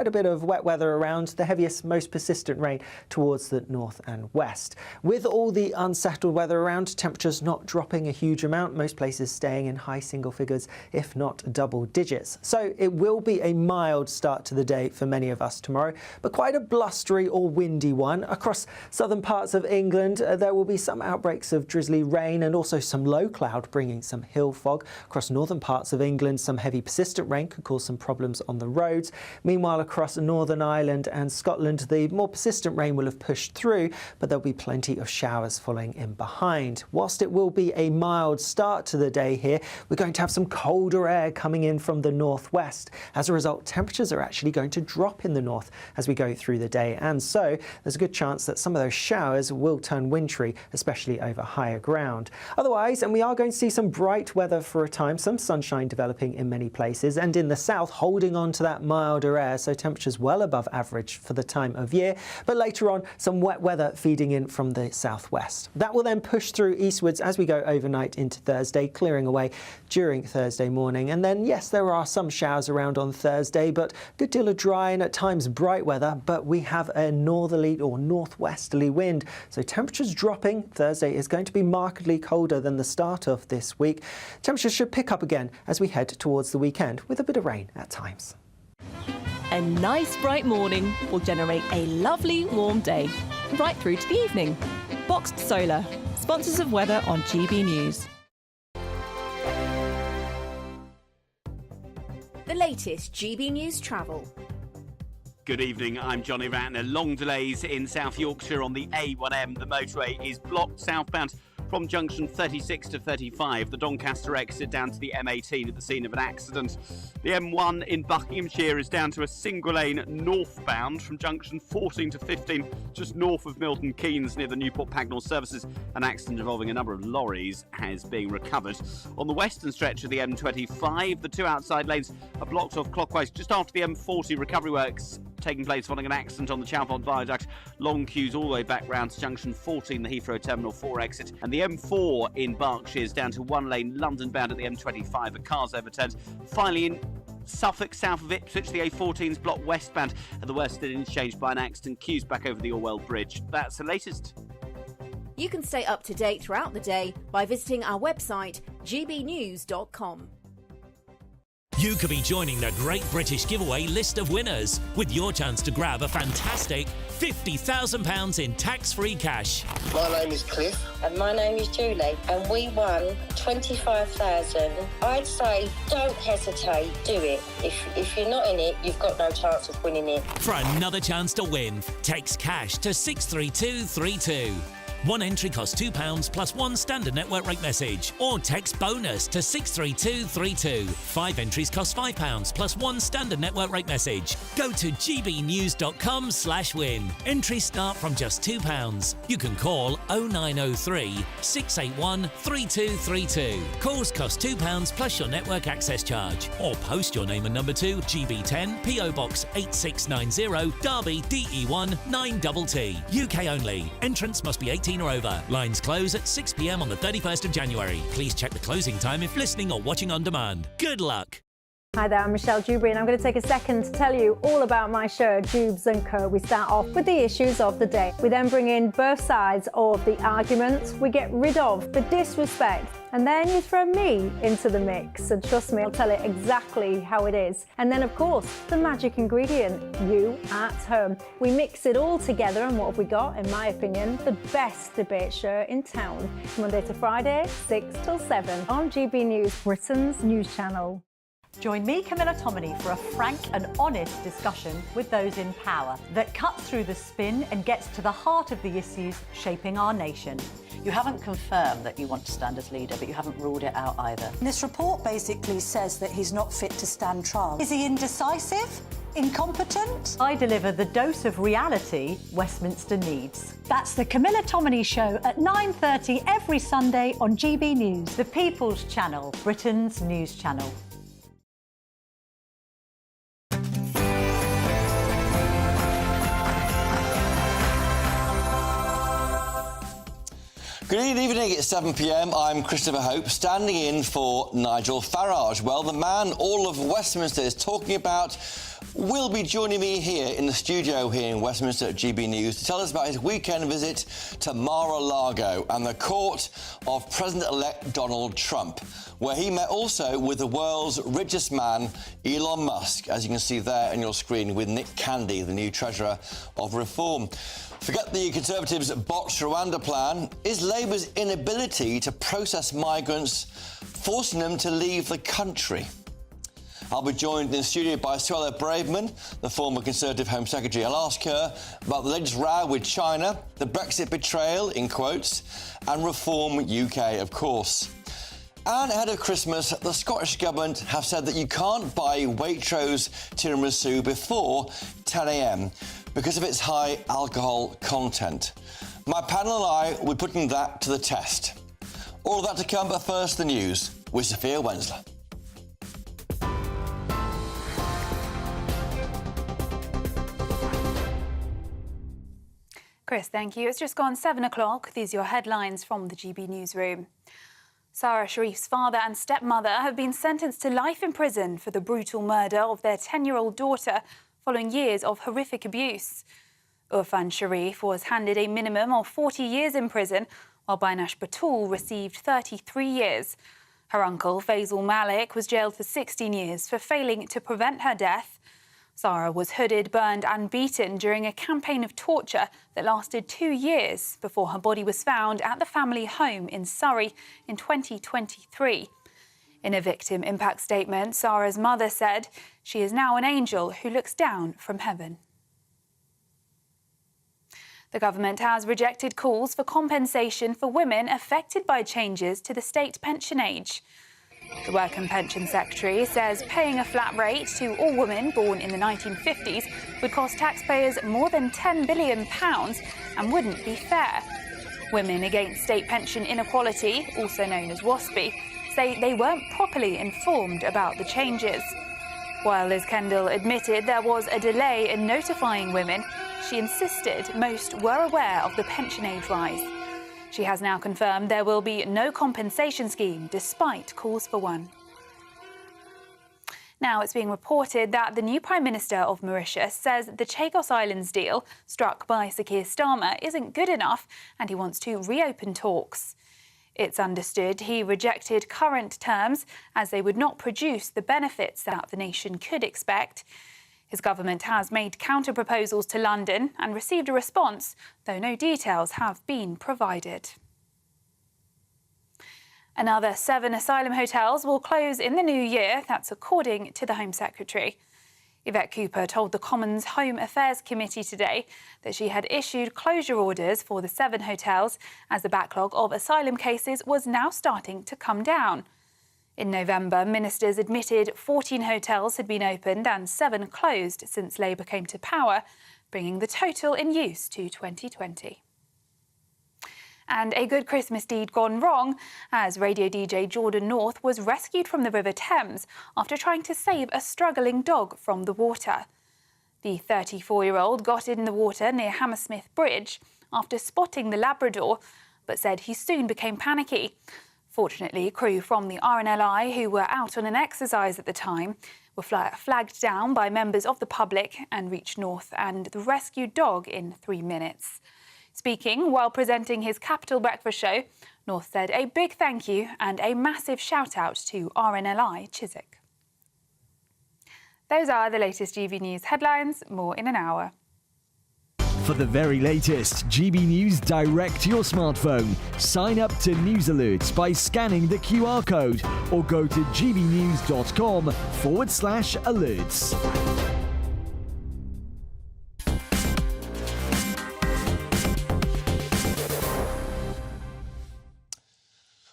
Quite a bit of wet weather around, the heaviest, most persistent rain towards the north and west. With all the unsettled weather around, temperatures not dropping a huge amount, most places staying in high single figures, if not double digits. So it will be a mild start to the day for many of us tomorrow, but quite a blustery or windy one. Across southern parts of England, there will be some outbreaks of drizzly rain and also some low cloud bringing some hill fog. Across northern parts of England, some heavy persistent rain could cause some problems on the roads. Meanwhile, across Northern Ireland and Scotland, the more persistent rain will have pushed through, but there'll be plenty of showers following in behind. Whilst it will be a mild start to the day here, we're going to have some colder air coming in from the northwest. As a result, temperatures are actually going to drop in the north as we go through the day, and so there's a good chance that some of those showers will turn wintry, especially over higher ground. Otherwise, and we are going to see some bright weather for a time, some sunshine developing in many places, and in the south holding on to that milder air, so temperatures well above average for the time of year, but later on some wet weather feeding in from the southwest. That will then push through eastwards as we go overnight into Thursday, clearing away during Thursday morning. And then yes, there are some showers around on Thursday, but a good deal of dry and at times bright weather, but we have a northerly or northwesterly wind, so temperatures dropping. Thursday is going to be markedly colder than the start of this week. Temperatures should pick up again as we head towards the weekend with a bit of rain at times. A nice bright morning will generate a lovely warm day, right through to the evening. Boxed Solar, sponsors of weather on GB News. The latest GB News travel. Good evening, I'm Johnny Ratner. Long delays in South Yorkshire on the A1M. The motorway is blocked southbound from junction 36 to 35, the Doncaster exit down to the M18 at the scene of an accident. The M1 in Buckinghamshire is down to a single lane northbound from junction 14 to 15, just north of Milton Keynes near the Newport Pagnell services. An accident involving a number of lorries is being recovered. On the western stretch of the M25, the two outside lanes are blocked off clockwise just after the M40 recovery works taking place following an accident on the Chalfont Viaduct. Long queues all the way back round to junction 14, the Heathrow Terminal 4 exit. And the M4 in Berkshire is down to one lane London bound at the M25. A car's overturned. Finally in Suffolk, south of Ipswich, the A14's blocked westbound at the Worsted Interchange by an accident. Queues back over the Orwell Bridge. That's the latest. You can stay up to date throughout the day by visiting our website gbnews.com. You could be joining the Great British Giveaway list of winners with your chance to grab a fantastic £50,000 in tax-free cash. My name is Cliff. And my name is Julie, and we won 25,000. I'd say don't hesitate, do it. If you're not in it, you've got no chance of winning it. For another chance to win, text cash to 63232. One entry costs £2 plus one standard network rate message, or text bonus to 63232. 5 entries cost £5 plus one standard network rate message. Go to gbnews.com/win. Entries start from just £2. You can call 0903 681 3232. Calls cost £2 plus your network access charge, or post your name and number to GB10 PO Box 8690 Derby DE1 9TT. UK only. Entrance must be 18 or over. Lines close at 6 p.m. on the 31st of January. Please check the closing time if listening or watching on demand. Good luck. Hi there, I'm Michelle Dewberry, and I'm going to take a second to tell you all about my show, Dubes & Co. We start off with the issues of the day. We then bring in both sides of the argument. We get rid of the disrespect. And then you throw me into the mix. And trust me, I'll tell it exactly how it is. And then, of course, the magic ingredient, you at home. We mix it all together, and what have we got? In my opinion, the best debate show in town. Monday to Friday, 6 till 7 on GB News, Britain's news channel. Join me, Camilla Tominey, for a frank and honest discussion with those in power that cuts through the spin and gets to the heart of the issues shaping our nation. You haven't confirmed that you want to stand as leader, but you haven't ruled it out either. This report basically says that he's not fit to stand trial. Is he indecisive? Incompetent? I deliver the dose of reality Westminster needs. That's the Camilla Tominey Show at 9:30 every Sunday on GB News. The People's Channel, Britain's news channel. Good evening, it's 7 p.m. I'm Christopher Hope, standing in for Nigel Farage. Well, the man all of Westminster is talking about will be joining me here in the studio here in Westminster at GB News to tell us about his weekend visit to Mar-a-Lago and the court of President-elect Donald Trump, where he met also with the world's richest man, Elon Musk, as you can see there on your screen, with Nick Candy, the new Treasurer of Reform. Forget the Conservatives' botched Rwanda plan. Is Labour's inability to process migrants forcing them to leave the country? I'll be joined in the studio by Suella Braverman, the former Conservative Home Secretary. I'll ask her about the latest row with China, the Brexit betrayal, in quotes, and Reform UK, of course. And ahead of Christmas, the Scottish Government have said that you can't buy Waitrose tiramisu before 10 a.m. because of its high alcohol content. My panel and I will be putting that to the test. All of that to come, but first the news with Sophia Wensler. Chris, thank you. It's just gone 7 o'clock. These are your headlines from the GB Newsroom. Sarah Sharif's father and stepmother have been sentenced to life in prison for the brutal murder of their 10-year-old daughter following years of horrific abuse. Urfan Sharif was handed a minimum of 40 years in prison, while Bainash Batul received 33 years. Her uncle, Faisal Malik, was jailed for 16 years for failing to prevent her death. Sarah was hooded, burned and beaten during a campaign of torture that lasted 2 years before her body was found at the family home in Surrey in 2023. In a victim impact statement, Sarah's mother said she is now an angel who looks down from heaven. The government has rejected calls for compensation for women affected by changes to the state pension age. The Work and Pension Secretary says paying a flat rate to all women born in the 1950s would cost taxpayers more than £10 billion and wouldn't be fair. Women Against State Pension Inequality, also known as WASPI, say they weren't properly informed about the changes. While Liz Kendall admitted there was a delay in notifying women, she insisted most were aware of the pension age rise. She has now confirmed there will be no compensation scheme, despite calls for one. Now, it's being reported that the new Prime Minister of Mauritius says the Chagos Islands deal struck by Sir Keir Starmer isn't good enough and he wants to reopen talks. It's understood he rejected current terms as they would not produce the benefits that the nation could expect. His government has made counter-proposals to London and received a response, though no details have been provided. Another 7 asylum hotels will close in the new year. That's according to the Home Secretary. Yvette Cooper told the Commons Home Affairs Committee today that she had issued closure orders for the 7 hotels as the backlog of asylum cases was now starting to come down. In November, ministers admitted 14 hotels had been opened and 7 closed since Labour came to power, bringing the total in use to 2020. And a good Christmas deed gone wrong as radio DJ Jordan North was rescued from the River Thames after trying to save a struggling dog from the water. The 34-year-old got in the water near Hammersmith Bridge after spotting the Labrador, but said he soon became panicky. Fortunately, crew from the RNLI, who were out on an exercise at the time, were flagged down by members of the public and reached North and the rescued dog in 3 minutes. Speaking while presenting his Capital Breakfast show, North said a big thank you and a massive shout-out to RNLI Chiswick. Those are the latest GB News headlines. More in an hour. For the very latest GB News direct to your smartphone, sign up to News Alerts by scanning the QR code or go to gbnews.com/alerts.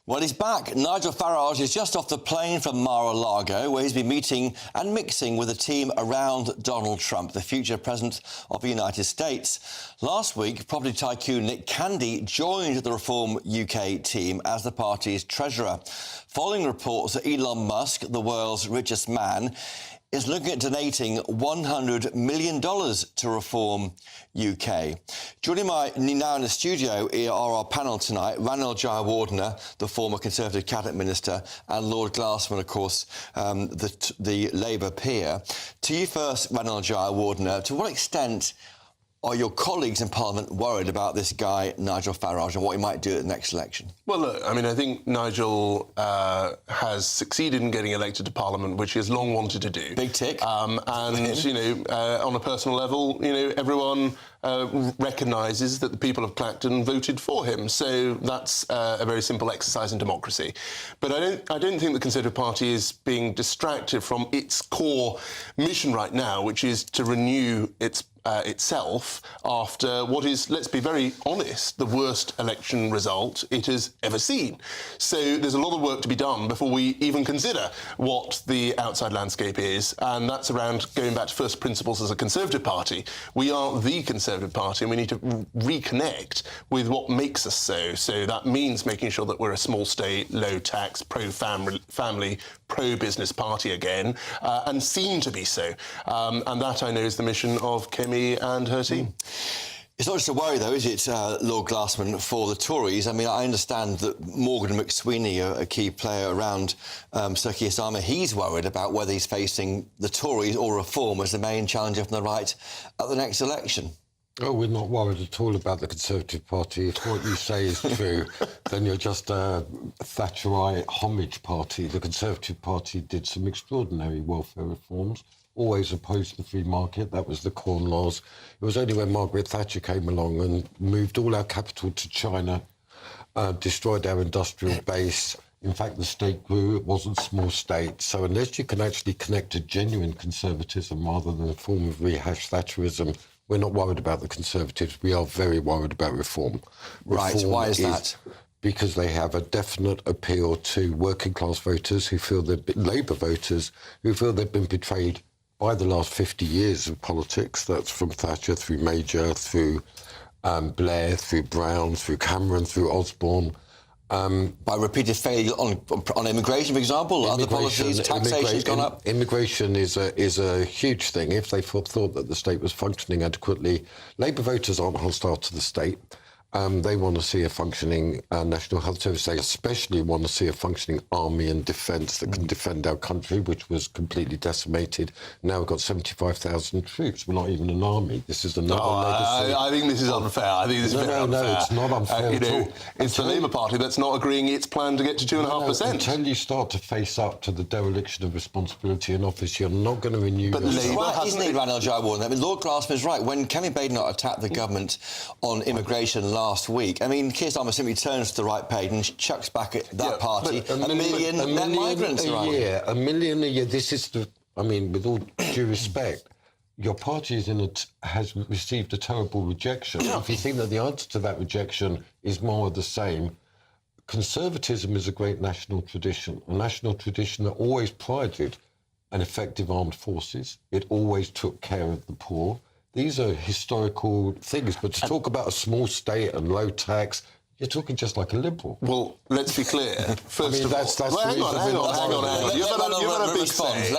Well, he's back. Nigel Farage is just off the plane from Mar-a-Lago, where he's been meeting and mixing with a team around Donald Trump, the future President of the United States. Last week, property tycoon Nick Candy joined the Reform UK team as the party's treasurer, following reports that Elon Musk, the world's richest man, is looking at donating $100 million to Reform UK. Joining me now in the studio are our panel tonight, Ranil Jayawardena, the former Conservative Cabinet Minister, and Lord Glassman, of course, the Labour peer. To you first, Ranil Jayawardena, to what extent are your colleagues in Parliament worried about this guy, Nigel Farage, and what he might do at the next election? Well, look, I mean, I think Nigel has succeeded in getting elected to Parliament, which he has long wanted to do. Big tick. And, you know, on a personal level, you know, everyone recognises that the people of Clacton voted for him. So that's a very simple exercise in democracy. But I don't think the Conservative Party is being distracted from its core mission right now, which is to renew itself after what is, let's be very honest, the worst election result it has ever seen. So there's a lot of work to be done before we even consider what the outside landscape is, and that's around going back to first principles as a Conservative Party. We are the Conservative Party, and we need to reconnect with what makes us so. So that means making sure that we're a small state, low tax, pro-family, pro-business party again, and seen to be so. And that, I know, is the mission of Camilla and her team. It's not just a worry, though, is it, Lord Glassman, for the Tories? I mean, I understand that Morgan McSweeney, a key player around Sir Keir Starmer, he's worried about whether he's facing the Tories or Reform as the main challenger from the right at the next election. Oh, we're not worried at all about the Conservative Party. If what you say is true, then you're just a Thatcherite homage party. The Conservative Party did some extraordinary welfare reforms, always opposed the free market. That was the Corn Laws. It was only when Margaret Thatcher came along and moved all our capital to China, destroyed our industrial base. In fact, the state grew. It wasn't a small state. So unless you can actually connect to genuine conservatism rather than a form of rehashed Thatcherism, we're not worried about the Conservatives. We are very worried about reform. Right, why is that? Because they have a definite appeal to working-class voters who feel they've been Labour voters who feel they've been betrayed by the last 50 years of politics. That's from Thatcher through Major, through Blair, through Brown, through Cameron, through Osborne. By repeated failure on immigration, for example, other policies, taxation's gone up. Immigration is a huge thing. If they thought that the state was functioning adequately, Labour voters aren't hostile to the state. They want to see a functioning National Health Service. They especially want to see a functioning army and defence that can defend our country, which was completely decimated. Now we've got 75,000 troops. We're not even an army. This is another legacy. I think this is unfair. I think this is very unfair. No, it's not unfair at all. It's the Labour Party that's not agreeing its plan to get to 2.5%. Until you start to face up to the dereliction of responsibility in office, you're not going to renew But Labour hasn't, isn't it, Ranil Jayawardena? I mean, Lord Glassman is right. When Camilla Tominey attacked the government on immigration last week, I mean, Keir Starmer simply turns to the right page and chucks back at that party a million migrants a year. A million a year. This is the... I mean, with all due respect, your party has received a terrible rejection. If you think that the answer to that rejection is more of the same, conservatism is a great national tradition, a national tradition that always prided an effective armed forces. It always took care of the poor. These are historical things, but to talk about a small state and low tax, you're talking just like a Liberal. Well, let's be clear. First of all, hang on. You've had a big say.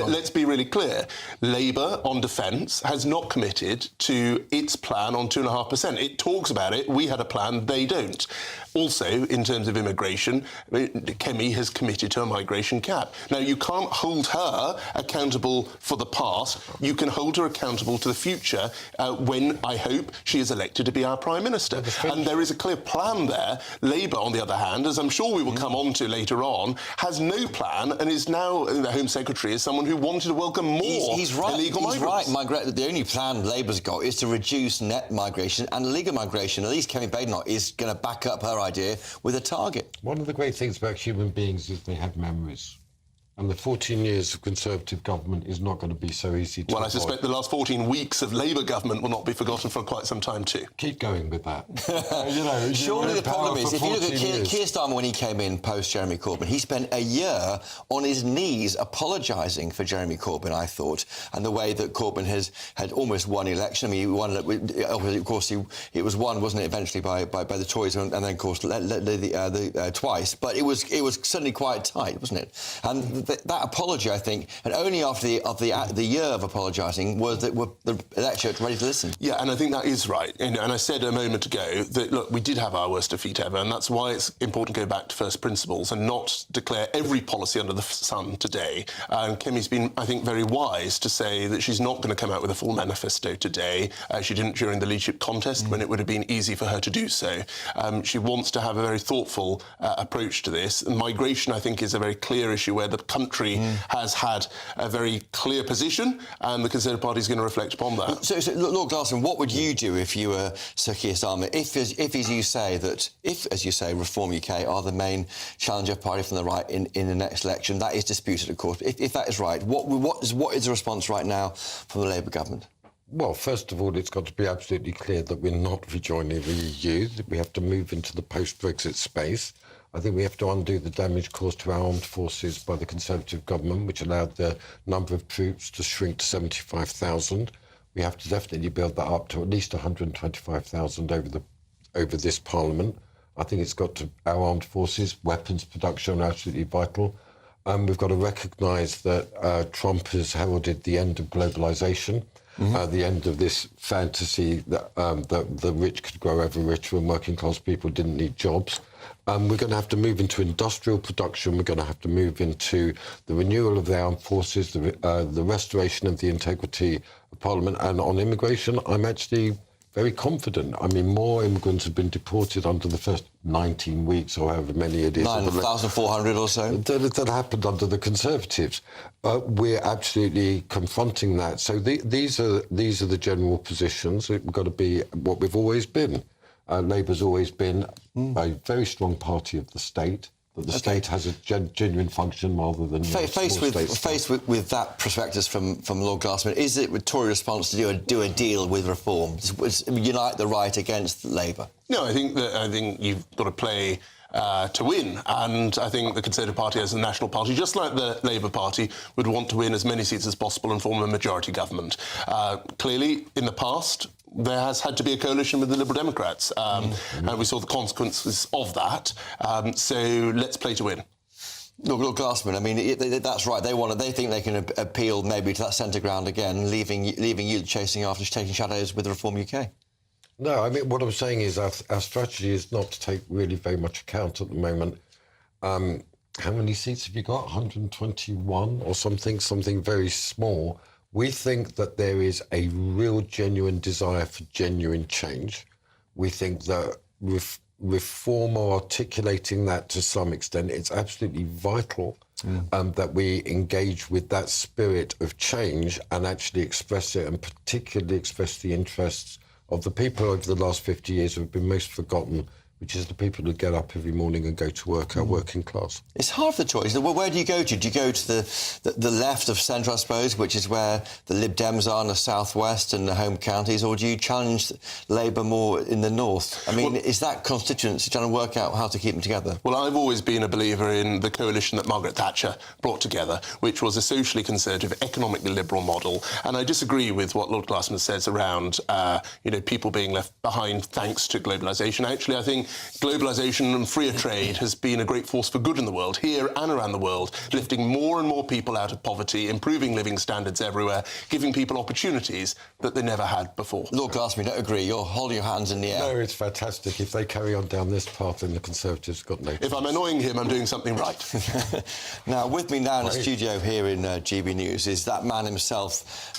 Let's be really clear. Labour on defence has not committed to its plan on 2.5%. It talks about it. We had a plan. They don't. Also, in terms of immigration, Kemi has committed to a migration cap. Now, you can't hold her accountable for the past. You can hold her accountable to the future when, I hope, she is elected to be our Prime Minister. And there is a clear plan there. Labour, on the other hand, as I'm sure we will come on to later on, has no plan and is now the Home Secretary as someone who wanted to welcome more illegal migrants. He's right. The only plan Labour's got is to reduce net migration and illegal migration. At least Camilla Tominey is going to back up her idea with a target. One of the great things about human beings is they have memories. And the 14 years of Conservative government is not going to be so easy to avoid. I suspect the last 14 weeks of Labour government will not be forgotten for quite some time too. Keep going with that. Surely the problem is, if you look at Keir Starmer when he came in post-Jeremy Corbyn, he spent a year on his knees apologising for Jeremy Corbyn, I thought, and the way that Corbyn had almost won election. I mean, he won, of course, it was won, wasn't it, eventually by the Tories, and then, of course, twice. But it was certainly quite tight, wasn't it? And that apology, I think, and only after the year of apologising was that the electorate ready to listen. Yeah, and I think that is right. And I said a moment ago that, look, we did have our worst defeat ever, and that's why it's important to go back to first principles and not declare every policy under the sun today. And Kemi's been, I think, very wise to say that she's not going to come out with a full manifesto today. She didn't during the leadership contest when it would have been easy for her to do so. She wants to have a very thoughtful approach to this. And migration, I think, is a very clear issue where the country has had a very clear position, and the Conservative Party is going to reflect upon that. So Lord Glasson, what would you do if you were Sir Keir Starmer? If, as you say, Reform UK are the main challenger party from the right in the next election, that is disputed, of course. If that is right, what is the response right now from the Labour government? Well, first of all, it's got to be absolutely clear that we're not rejoining the EU, that we have to move into the post-Brexit space. I think we have to undo the damage caused to our armed forces by the Conservative government, which allowed the number of troops to shrink to 75,000. We have to definitely build that up to at least 125,000 over this Parliament. I think it's got to our armed forces, weapons production are absolutely vital. We've got to recognise that Trump has heralded the end of globalisation. The end of this fantasy that the rich could grow ever richer and working class people didn't need jobs. We're going to have to move into industrial production. We're going to have to move into the renewal of the armed forces, the restoration of the integrity of Parliament. And on immigration, I'm actually very confident. I mean, more immigrants have been deported under the first 19 weeks or however many it is. 9,400 or so. That happened under the Conservatives. We're absolutely confronting that. So these are the general positions. We've got to be what we've always been. Labour's always been a very strong party of the state. That the state has a genuine function rather than faced with that prospectus from Lord Glasson, is it with Tory response to do a deal with reform, unite the right against Labour? No, I think you've got to play to win, and I think the Conservative Party as a national party, just like the Labour Party, would want to win as many seats as possible and form a majority government. Clearly, in the past, there has had to be a coalition with the Liberal Democrats, and we saw the consequences of that. So let's play to win. Look, Glassman, I mean, that's right. They think they can appeal maybe to that centre ground again, leaving you chasing after taking shadows with Reform UK. No, I mean, what I'm saying is our strategy is not to take really very much account at the moment. How many seats have you got? 121 or something very small. We think that there is a real, genuine desire for genuine change. We think that reform or articulating that to some extent, it's absolutely vital that we engage with that spirit of change and actually express it, and particularly express the interests of the people over the last 50 years who have been most forgotten, which is the people who get up every morning and go to work, our working class. It's hard for the choice. Where do you go to? Do you go to the left of centre, I suppose, which is where the Lib Dems are in the southwest and the home counties, or do you challenge Labour more in the north? I mean, is that constituency trying to work out how to keep them together? Well, I've always been a believer in the coalition that Margaret Thatcher brought together, which was a socially conservative, economically liberal model. And I disagree with what Lord Glassman says around, people being left behind thanks to globalisation. Actually, I think globalisation and freer trade has been a great force for good in the world, here and around the world, lifting more and more people out of poverty, improving living standards everywhere, giving people opportunities that they never had before. Lord Glassman, don't agree. You're holding your hands in the air. No, it's fantastic. If they carry on down this path, then the Conservatives have got no chance. If I'm annoying him, I'm doing something right. Now, with me now in the studio here in GB News is that man himself.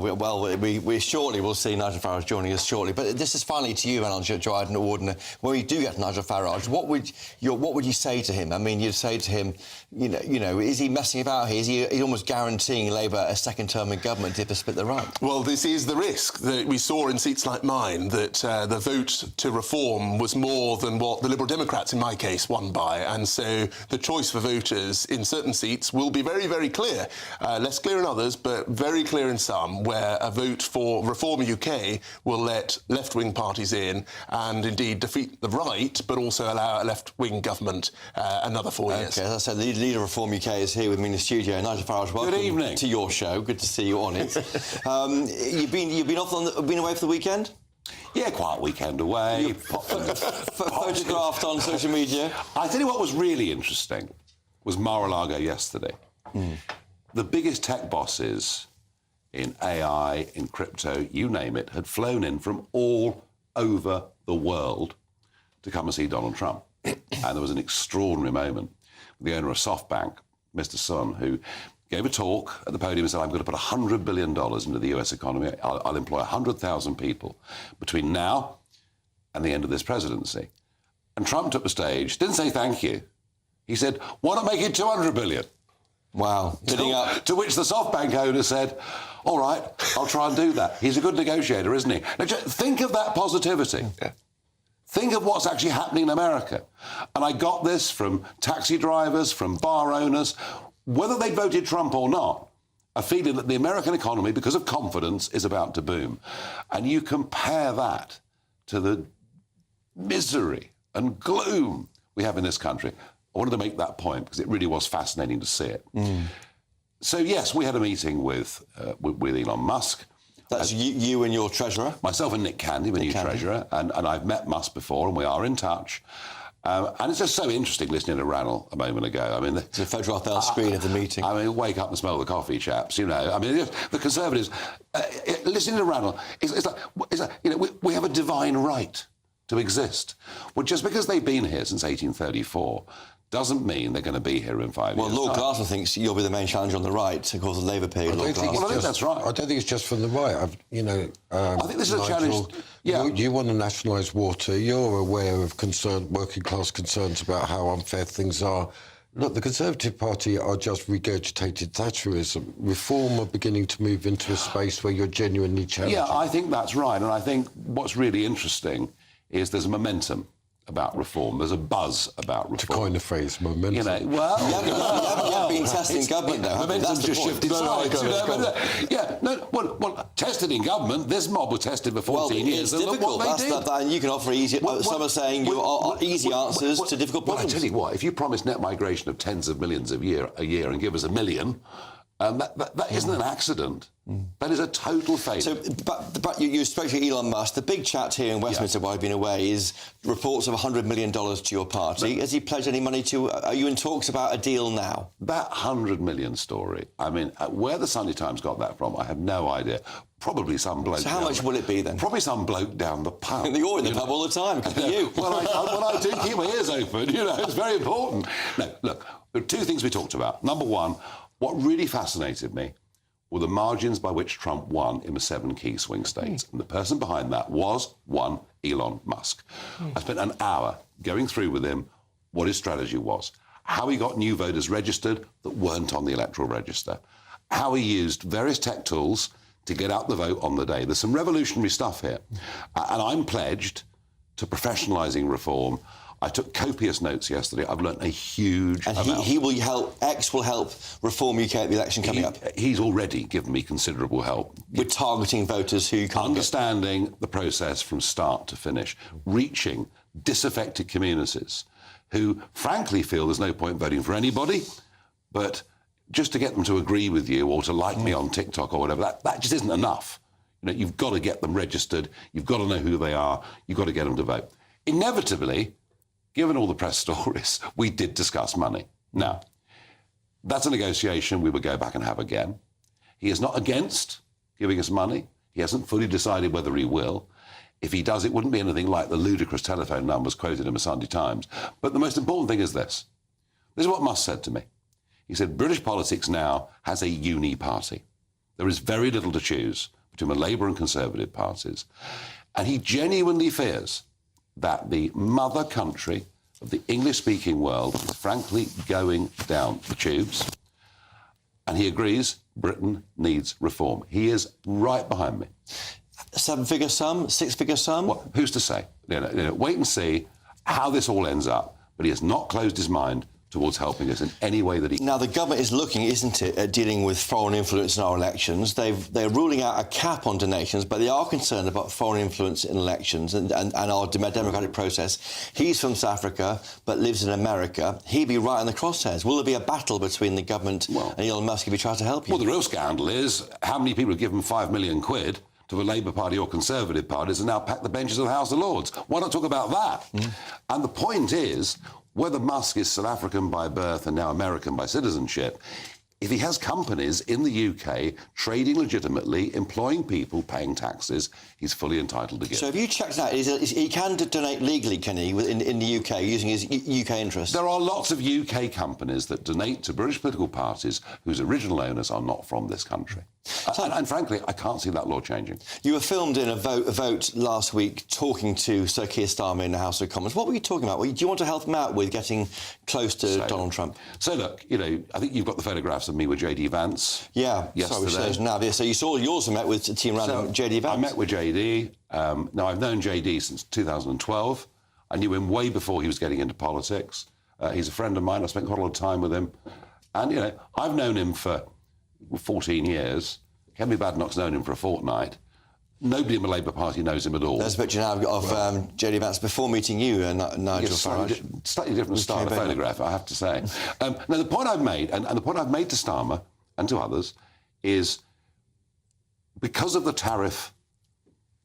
We shortly will see Nigel Farage joining us shortly. But this is finally to you, Alan Dryden Ordner. When we do get to Nigel Farage, what would you say to him? I mean, you'd say to him, is he messing about here? Is he almost guaranteeing Labour a second term in government if they split the right? Well, this is the risk that we saw in seats like mine, that the vote to reform was more than what the Liberal Democrats, in my case, won by. And so the choice for voters in certain seats will be very, very clear. Less clear in others, but very clear in some, where a vote for Reform UK will let left-wing parties in and indeed defeat the right, but also allow a left-wing government another 4 years. OK, as I said, the leader of Reform UK is here with me in the studio. Nigel Farage, welcome. Good evening. To your show. Good to see you on it. You've been away for the weekend? Yeah, quiet weekend away. Photographed on social media. I tell you what was really interesting was Mar-a-Lago yesterday. The biggest tech bosses in AI, in crypto, you name it, had flown in from all over the world to come and see Donald Trump. And there was an extraordinary moment with the owner of SoftBank, Mr. Sun, who gave a talk at the podium and said, I'm going to put $100 billion into the US economy. I'll employ 100,000 people between now and the end of this presidency. And Trump took the stage, didn't say thank you. He said, why not make it 200 billion? Wow. Bidding up. To which the SoftBank owner said, all right, I'll try and do that. He's a good negotiator, isn't he? Now, just think of that positivity. Yeah. Think of what's actually happening in America. And I got this from taxi drivers, from bar owners, whether they voted Trump or not, a feeling that the American economy, because of confidence, is about to boom. And you compare that to the misery and gloom we have in this country. I wanted to make that point because it really was fascinating to see it. So, yes, we had a meeting with Elon Musk. That's you and your treasurer? Myself and Nick Candy, the new treasurer. And I've met Musk before and we are in touch. And it's just so interesting listening to Ranel a moment ago. I mean, the photograph screen of the meeting. I mean, wake up and smell the coffee, chaps. You know, I mean, the Conservatives listening to Ranel. It's like you know, we have a divine right to exist. Well, just because they've been here since 1834 doesn't mean they're going to be here in 5 years. Well, Lord Glasser thinks you'll be the main challenger on the right, of course, the Labour period. I think that's right. I don't think it's just from the right. I think this is a challenge. Yeah. You want to nationalise water. You're aware of working class concerns about how unfair things are. Look, the Conservative Party are just regurgitated Thatcherism. Reform are beginning to move into a space where you're genuinely challenging. Yeah, I think that's right. And I think what's really interesting is there's a momentum about reform. There's a buzz about reform. To coin the phrase, momentum. You know, well... you haven't been tested in government, though. Momentum's just shifted sides. Well, tested in government. This mob was tested for 14 years. It's difficult. And you can offer easy... some are saying easy answers to difficult problems. Well, I tell you what, if you promise net migration of tens of millions a year and give us 1 million... that isn't an accident. That is a total failure. So, but you spoke to Elon Musk. The big chat here in Westminster while I've been away is reports of $100 million to your party. Has he pledged any money to... Are you in talks about a deal now? That 100 million story, I mean, where the Sunday Times got that from, I have no idea. Probably some bloke... So how much will it be, then? Probably some bloke down the pub. You're in the pub all the time. Could be you. Well, I do keep my ears open, you know, it's very important. No, look, there are two things we talked about. Number one, what really fascinated me were the margins by which Trump won in the 7 key swing states. And the person behind that was one Elon Musk. I spent an hour going through with him what his strategy was, how he got new voters registered that weren't on the electoral register, how he used various tech tools to get out the vote on the day. There's some revolutionary stuff here. And I'm pledged to professionalising reform. I took copious notes yesterday. I've learnt a huge amount. And he will help, X will help reform UK at the election coming up. He's already given me considerable help. With targeting voters who can't... Understanding the process from start to finish, reaching disaffected communities who, frankly, feel there's no point voting for anybody, but just to get them to agree with you or to like me on TikTok or whatever, that just isn't enough. You know, you've got to get them registered, you've got to know who they are, you've got to get them to vote. Inevitably, given all the press stories, we did discuss money. Now, that's a negotiation we will go back and have again. He is not against giving us money. He hasn't fully decided whether he will. If he does, it wouldn't be anything like the ludicrous telephone numbers quoted in the Sunday Times. But the most important thing is this. This is what Musk said to me. He said, British politics now has a uni-party. There is very little to choose between the Labour and Conservative parties. And he genuinely fears that the mother country of the English-speaking world is frankly going down the tubes. And he agrees Britain needs reform. He is right behind me. 7-figure sum? 6-figure sum? Well, who's to say? Wait and see how this all ends up. But he has not closed his mind towards helping us in any way that he can. Now, the government is looking, isn't it, at dealing with foreign influence in our elections. They're ruling out a cap on donations, but they are concerned about foreign influence in elections and our democratic process. He's from South Africa, but lives in America. He'd be right in the crosshairs. Will there be a battle between the government and Elon Musk if he tries to help you? Well, the real scandal is how many people have given £5 million to the Labour Party or Conservative parties and now pack the benches of the House of Lords. Why not talk about that? And the point is, whether Musk is South African by birth and now American by citizenship, if he has companies in the UK trading legitimately, employing people, paying taxes, he's fully entitled to give. So have you checked that? He can donate legally, can he, in the UK, using his UK interests? There are lots of UK companies that donate to British political parties whose original owners are not from this country. And frankly, I can't see that law changing. You were filmed in a vote last week talking to Sir Keir Starmer in the House of Commons. What were you talking about? Do you want to help him out with getting close to Donald Trump? So, look, you know, I think you've got the photographs of me with JD Vance. Yeah, yesterday. So you also met with Team Random, JD Vance. I met with JD. Now, I've known JD since 2012. I knew him way before he was getting into politics. He's a friend of mine. I spent quite a lot of time with him. And, you know, I've known him for 14 years. Kemi Badenoch's known him for a fortnight. Nobody in the Labour Party knows him at all. There's a picture now of JD Vance before meeting you, Nigel Farage. Slightly different style of photograph, I have to say. Now, the point I've made, and the point I've made to Starmer and to others, is because of the tariff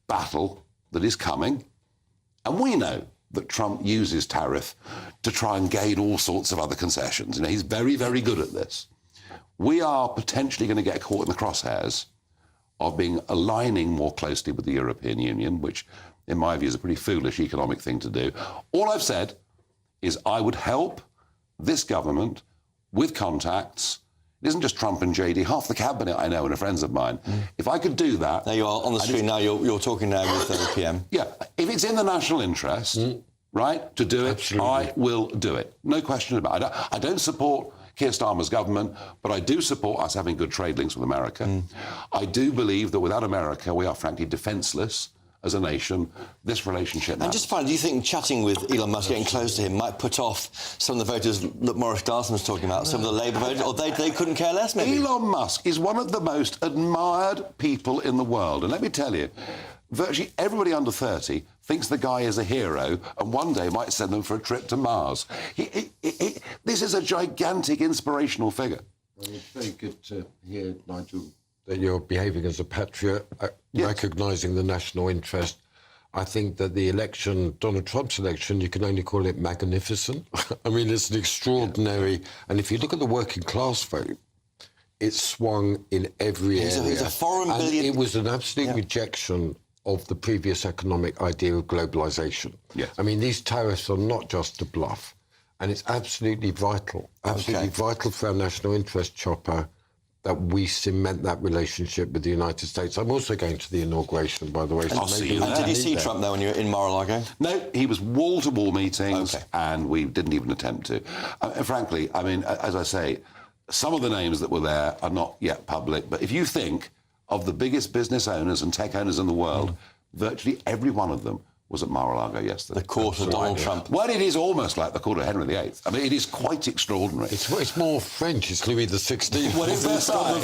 battle that is coming, and we know that Trump uses tariff to try and gain all sorts of other concessions. You know, he's very, very good at this. We are potentially going to get caught in the crosshairs of aligning more closely with the European Union, which, in my view, is a pretty foolish economic thing to do. All I've said is I would help this government with contacts. It isn't just Trump and JD. Half the cabinet I know and are friends of mine. If I could do that... There you are on the screen now. You're talking now with the PM. Yeah. If it's in the national interest, right, to do it, absolutely, I will do it. No question about it. I don't support Keir Starmer's government, but I do support us having good trade links with America. I do believe that without America, we are frankly defenceless as a nation. This relationship matters. And just finally, do you think chatting with Elon Musk, getting close to him, might put off some of the voters that Maurice Darson was talking about, some of the Labour voters, or they couldn't care less, maybe? Elon Musk is one of the most admired people in the world. And let me tell you, virtually everybody under 30 thinks the guy is a hero and one day might send them for a trip to Mars. This is a gigantic inspirational figure. Well, it's very good to hear, Nigel, that you're behaving as a patriot, recognising the national interest. I think that the election, Donald Trump's election, you can only call it magnificent. I mean, it's an extraordinary... And if you look at the working class vote, it swung in every area. It's a foreign billion... It was an absolute rejection of the previous economic idea of globalisation. Yes. I mean, these tariffs are not just a bluff, and it's absolutely vital for our national interest, Chopper, that we cement that relationship with the United States. I'm also going to the inauguration, by the way. I'll see you there. And did you see Trump, though, when you were in Mar-a-Lago? No, he was wall-to-wall meetings, and we didn't even attempt to. Frankly, I mean, as I say, some of the names that were there are not yet public, but if you think of the biggest business owners and tech owners in the world, virtually every one of them was at Mar-a-Lago yesterday. The court of Donald Trump. Well, it is almost like the court of Henry VIII. I mean, it is quite extraordinary. It's more French. It's Louis XVI. Well, it's Versailles.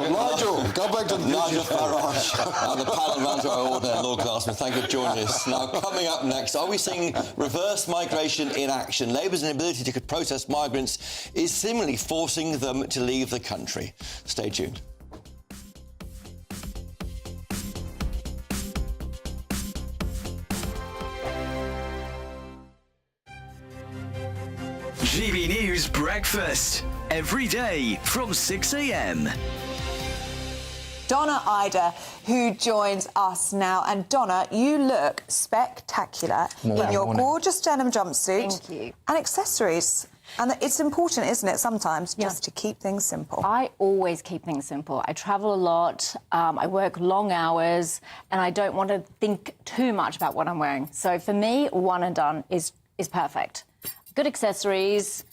Nigel, go back to Nigel Farage and the panel runs our order, Lord Glassman. Thank you for joining us. Now, coming up next, are we seeing reverse migration in action? Labour's inability to process migrants is similarly forcing them to leave the country. Stay tuned. GB News Breakfast, every day from 6 a.m. Donna Ida, who joins us now. And Donna, you look spectacular in your gorgeous denim jumpsuit. Thank you. And accessories. And it's important, isn't it, sometimes, just to keep things simple? I always keep things simple. I travel a lot, I work long hours, and I don't want to think too much about what I'm wearing. So for me, one and done is perfect. Good accessories,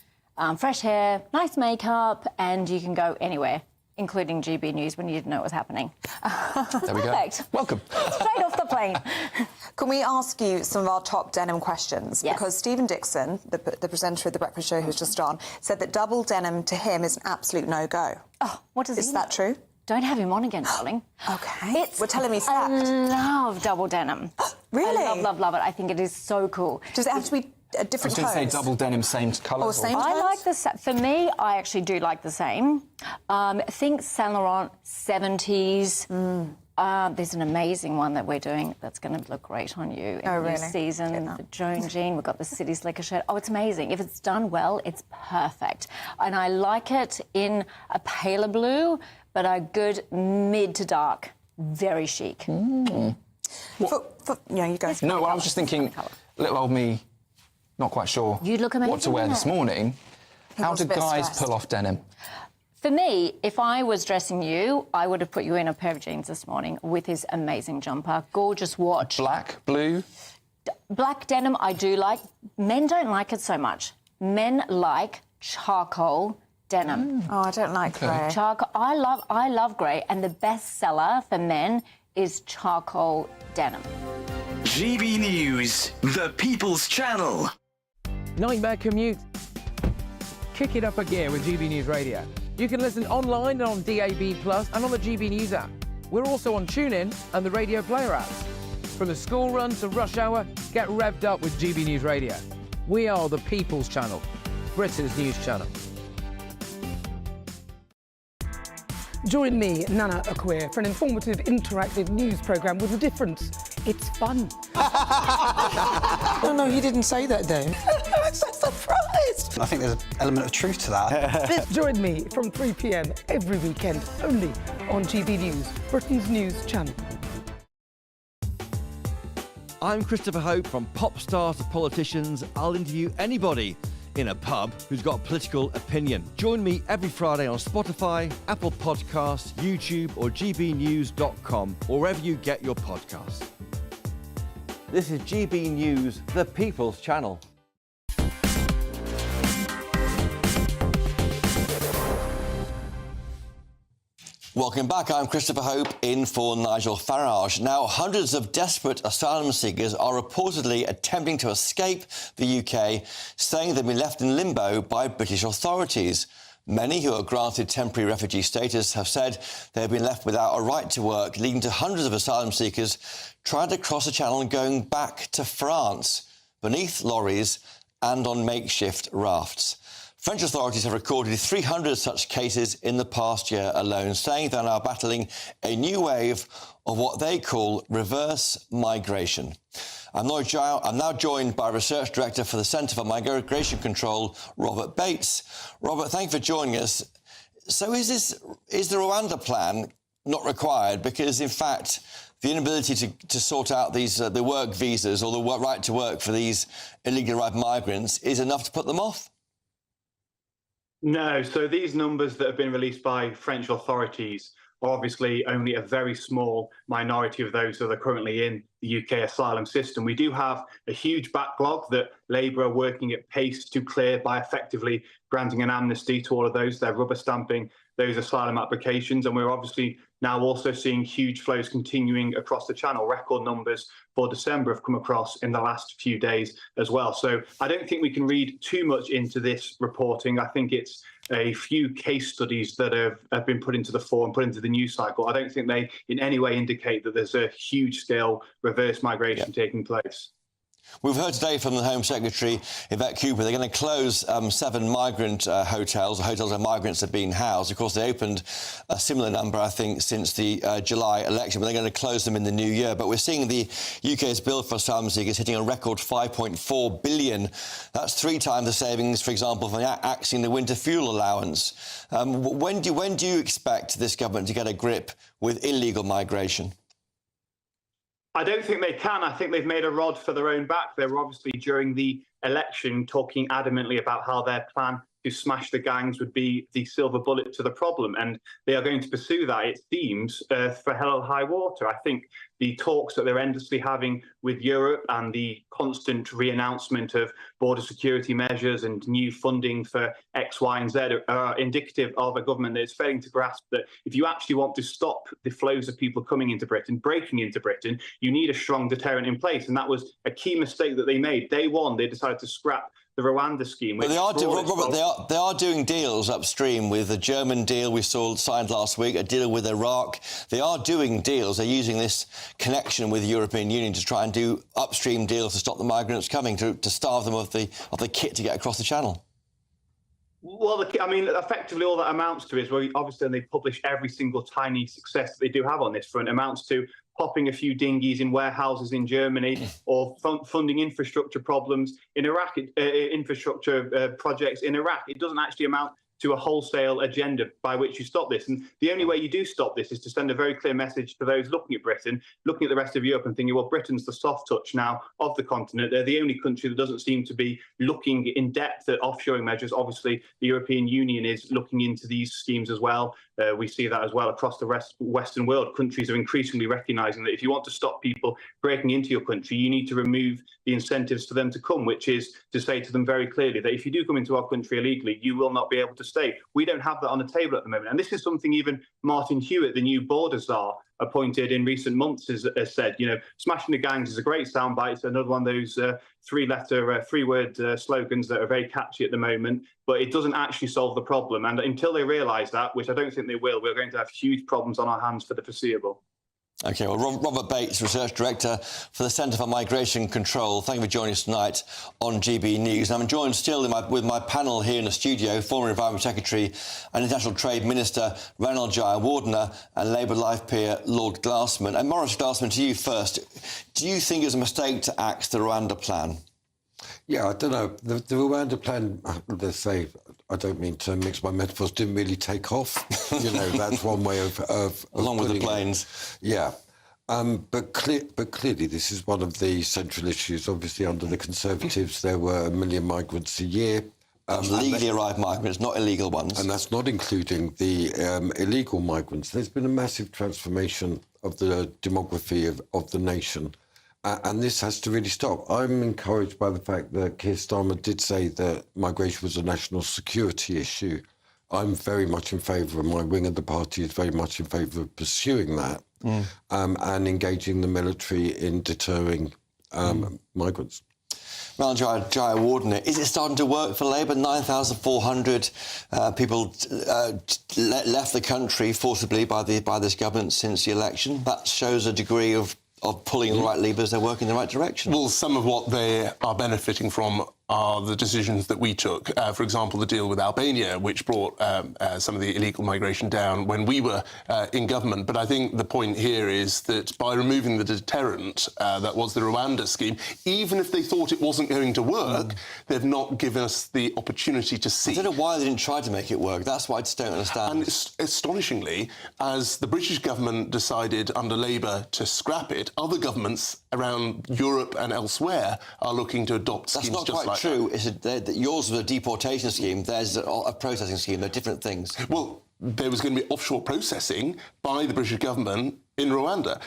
fresh hair, nice makeup, and you can go anywhere, including GB News when you didn't know what was happening. There we Perfect. go. Welcome. Straight off the plane. Can we ask you some of our top denim questions? Yes. Because Stephen Dixon, the presenter of The Breakfast Show who's just on, said that double denim to him is an absolute no-go. Oh, what does he Is that true? Don't have him on again, darling. OK. We're telling me I fact. love double denim. Really? I love it. I think it is so cool. Does it have to be a different I was going tones? to say double denim, same colour. Or same I tones? like the... For me, I actually do like the same. Think Saint Laurent 70s. There's an amazing one that we're doing that's going to look great on you in this season. The Joan Jean, we've got the City Slicker shirt. Oh, it's amazing. If it's done well, it's perfect. And I like it in a paler blue, but a good mid to dark. Very chic. Yeah, you go. No, well, I was just thinking, little old me, not quite sure You'd look amazing, what to wear this morning. How was a do bit guys stressed. pull off denim? For me, if I was dressing you, I would have put you in a pair of jeans this morning with his amazing jumper. Gorgeous watch. Black, blue? Black denim I do like. Men don't like it so much. Men like charcoal denim. Oh, I don't like grey. Charcoal. I love grey, and the best seller for men is charcoal denim. GB News, the People's Channel. Nightmare commute. Kick it up a gear with GB News Radio. You can listen online and on DAB+ and on the GB News app. We're also on TuneIn and the Radio Player apps. From the school run to rush hour, get revved up with GB News Radio. We are the People's Channel, Britain's news channel. Join me, Nana Akweer, for an informative, interactive news programme with a difference. It's fun. No, he didn't say that, Dave. I'm so surprised. I think there's an element of truth to that. Join me from 3 p.m. every weekend, only on GB News, Britain's news channel. I'm Christopher Hope. From pop stars to politicians, I'll interview anybody in a pub who's got a political opinion. Join me every Friday on Spotify, Apple Podcasts, YouTube or gbnews.com, or wherever you get your podcasts. This is GB News, the People's Channel. Welcome back. I'm Christopher Hope, in for Nigel Farage. Now, hundreds of desperate asylum seekers are reportedly attempting to escape the UK, saying they've been left in limbo by British authorities. Many who are granted temporary refugee status have said they have been left without a right to work, leading to hundreds of asylum seekers trying to cross the channel and going back to France, beneath lorries and on makeshift rafts. French authorities have recorded 300 such cases in the past year alone, saying they're now battling a new wave of what they call reverse migration. I'm now joined by Research Director for the Centre for Migration Control, Robert Bates. Robert, thank you for joining us. So is the Rwanda plan not required? Because, in fact, the inability to sort out these the work visas or the right to work for these illegally arrived migrants is enough to put them off? No, so these numbers that have been released by French authorities are obviously only a very small minority of those that are currently in the UK asylum system. We do have a huge backlog that Labour are working at pace to clear by effectively granting an amnesty to all of those. They're rubber stamping those asylum applications, and we're obviously now also seeing huge flows continuing across the channel. Record numbers for December have come across in the last few days as well. So I don't think we can read too much into this reporting. I think it's a few case studies that have been put into the fore and put into the news cycle. I don't think they in any way indicate that there's a huge scale reverse migration taking place. We've heard today from the Home Secretary, Yvette Cooper, they're going to close 7 migrant hotels where migrants have been housed. Of course, they opened a similar number, I think, since the July election, but they're going to close them in the new year. But we're seeing the UK's bill for asylum seekers hitting a record £5.4 billion. That's 3 times the savings, for example, from axing the winter fuel allowance. When do you expect this government to get a grip with illegal migration? I don't think they can. I think they've made a rod for their own back. They were obviously, during the election, talking adamantly about how their plan to smash the gangs would be the silver bullet to the problem. And they are going to pursue that, it seems, for hell or high water. I think the talks that they're endlessly having with Europe and the constant re-announcement of border security measures and new funding for X, Y and Z are indicative of a government that is failing to grasp that if you actually want to stop the flows of people coming into Britain, breaking into Britain, you need a strong deterrent in place. And that was a key mistake that they made. Day one, they decided to scrap the Rwanda scheme. But they are doing deals upstream with the German deal we saw signed last week, a deal with Iraq. They are doing deals. They're using this connection with the European Union to try and do upstream deals to stop the migrants coming, to starve them of the kit to get across the channel. Well, I mean, effectively all that amounts to is, well, obviously they publish every single tiny success that they do have on this front, amounts to popping a few dinghies in warehouses in Germany or funding infrastructure problems in Iraq, infrastructure projects in Iraq. It doesn't actually amount to a wholesale agenda by which you stop this. And the only way you do stop this is to send a very clear message to those looking at Britain, looking at the rest of Europe and thinking, well, Britain's the soft touch now of the continent. They're the only country that doesn't seem to be looking in depth at offshoring measures. Obviously, the European Union is looking into these schemes as well. We see that as well across the Western world. Countries are increasingly recognising that if you want to stop people breaking into your country, you need to remove the incentives for them to come, which is to say to them very clearly that if you do come into our country illegally, you will not be able to stay. We don't have that on the table at the moment. And this is something even Martin Hewitt, the new border czar, appointed in recent months, has said, you know, smashing the gangs is a great soundbite. It's another one of those three-word slogans that are very catchy at the moment, but it doesn't actually solve the problem. And until they realise that, which I don't think they will, we're going to have huge problems on our hands for the foreseeable. OK, well, Robert Bates, Research Director for the Centre for Migration Control, thank you for joining us tonight on GB News. And I'm joined still with my panel here in the studio, former Environment Secretary and International Trade Minister Ranald Jayawardena and Labour life peer Lord Glassman. And Maurice Glassman, to you first. Do you think it was a mistake to axe the Rwanda plan? Yeah, I don't know. The Rwanda plan, let's say, I don't mean to mix my metaphors, didn't really take off. You know, that's one way of along with the planes. Yeah. But clearly this is one of the central issues. Obviously, under the Conservatives, there were 1 million migrants a year. Legally arrived migrants, not illegal ones. And that's not including the illegal migrants. There's been a massive transformation of the demography of the nation. And this has to really stop. I'm encouraged by the fact that Keir Starmer did say that migration was a national security issue. I'm very much in favour, and my wing of the party is very much in favour of pursuing that and engaging the military in deterring migrants. Well, Jayawardena, is it starting to work for Labour? 9,400 people left the country forcibly by this government since the election. That shows a degree of pulling the right levers, they're working in the right direction. Well, some of what they are benefiting from are the decisions that we took. For example, the deal with Albania, which brought some of the illegal migration down when we were in government. But I think the point here is that by removing the deterrent that was the Rwanda scheme, even if they thought it wasn't going to work, they've not given us the opportunity to see. I don't know why they didn't try to make it work. That's what I just don't understand. And astonishingly, as the British government decided under Labour to scrap it, other governments around Europe and elsewhere are looking to adopt schemes just like that. That's not quite true. Yours was a deportation scheme, theirs is a processing scheme. They're different things. Well, there was going to be offshore processing by the British government in Rwanda.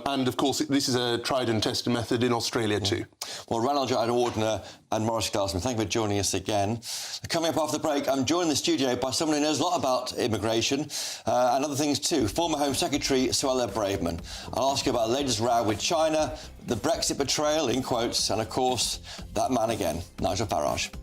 And, of course, this is a tried and tested method in Australia too. Well, Ranald Jayawardena and Maurice Glassman, thank you for joining us again. Coming up after the break, I'm joined in the studio by someone who knows a lot about immigration and other things too, former Home Secretary Suella Braverman. I'll ask you about the latest row with China, the Brexit betrayal, in quotes, and, of course, that man again, Nigel Farage.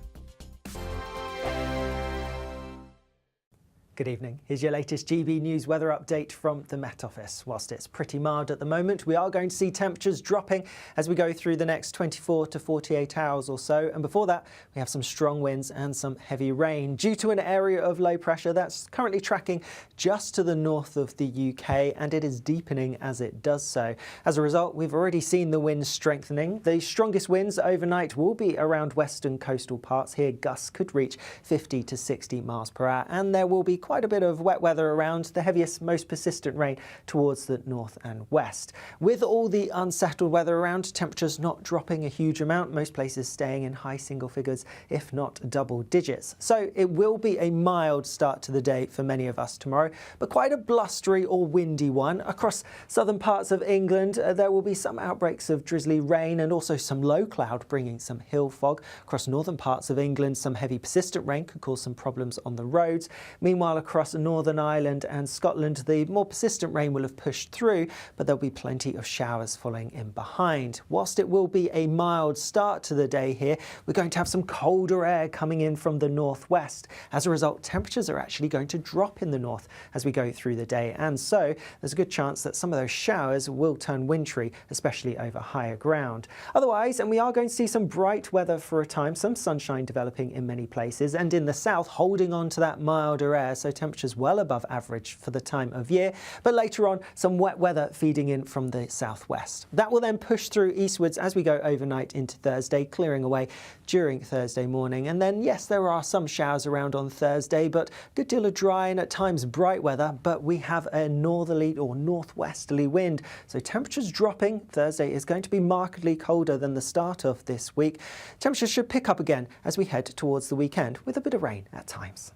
Good evening. Here's your latest GB News weather update from the Met Office. Whilst it's pretty mild at the moment, we are going to see temperatures dropping as we go through the next 24 to 48 hours or so. And before that, we have some strong winds and some heavy rain due to an area of low pressure that's currently tracking just to the north of the UK, and it is deepening as it does so. As a result, we've already seen the winds strengthening. The strongest winds overnight will be around western coastal parts. Here, gusts could reach 50 to 60 miles per hour, and there will be quite a bit of wet weather around, the heaviest, most persistent rain towards the north and west. With all the unsettled weather around, temperatures not dropping a huge amount, most places staying in high single figures, if not double digits. So it will be a mild start to the day for many of us tomorrow, but quite a blustery or windy one. Across southern parts of England, there will be some outbreaks of drizzly rain and also some low cloud, bringing some hill fog. Across northern parts of England, some heavy persistent rain could cause some problems on the roads. Meanwhile, Meanwhile, across Northern Ireland and Scotland, the more persistent rain will have pushed through, but there'll be plenty of showers following in behind. Whilst it will be a mild start to the day here, we're going to have some colder air coming in from the northwest. As a result, temperatures are actually going to drop in the north as we go through the day, and so there's a good chance that some of those showers will turn wintry, especially over higher ground. Otherwise, and we are going to see some bright weather for a time, some sunshine developing in many places, and in the south holding on to that milder air, so temperatures well above average for the time of year. But later on, some wet weather feeding in from the southwest. That will then push through eastwards as we go overnight into Thursday, clearing away during Thursday morning. And then, yes, there are some showers around on Thursday, but a good deal of dry and at times bright weather. But we have a northerly or northwesterly wind, so temperatures dropping. Thursday is going to be markedly colder than the start of this week. Temperatures should pick up again as we head towards the weekend, with a bit of rain at times.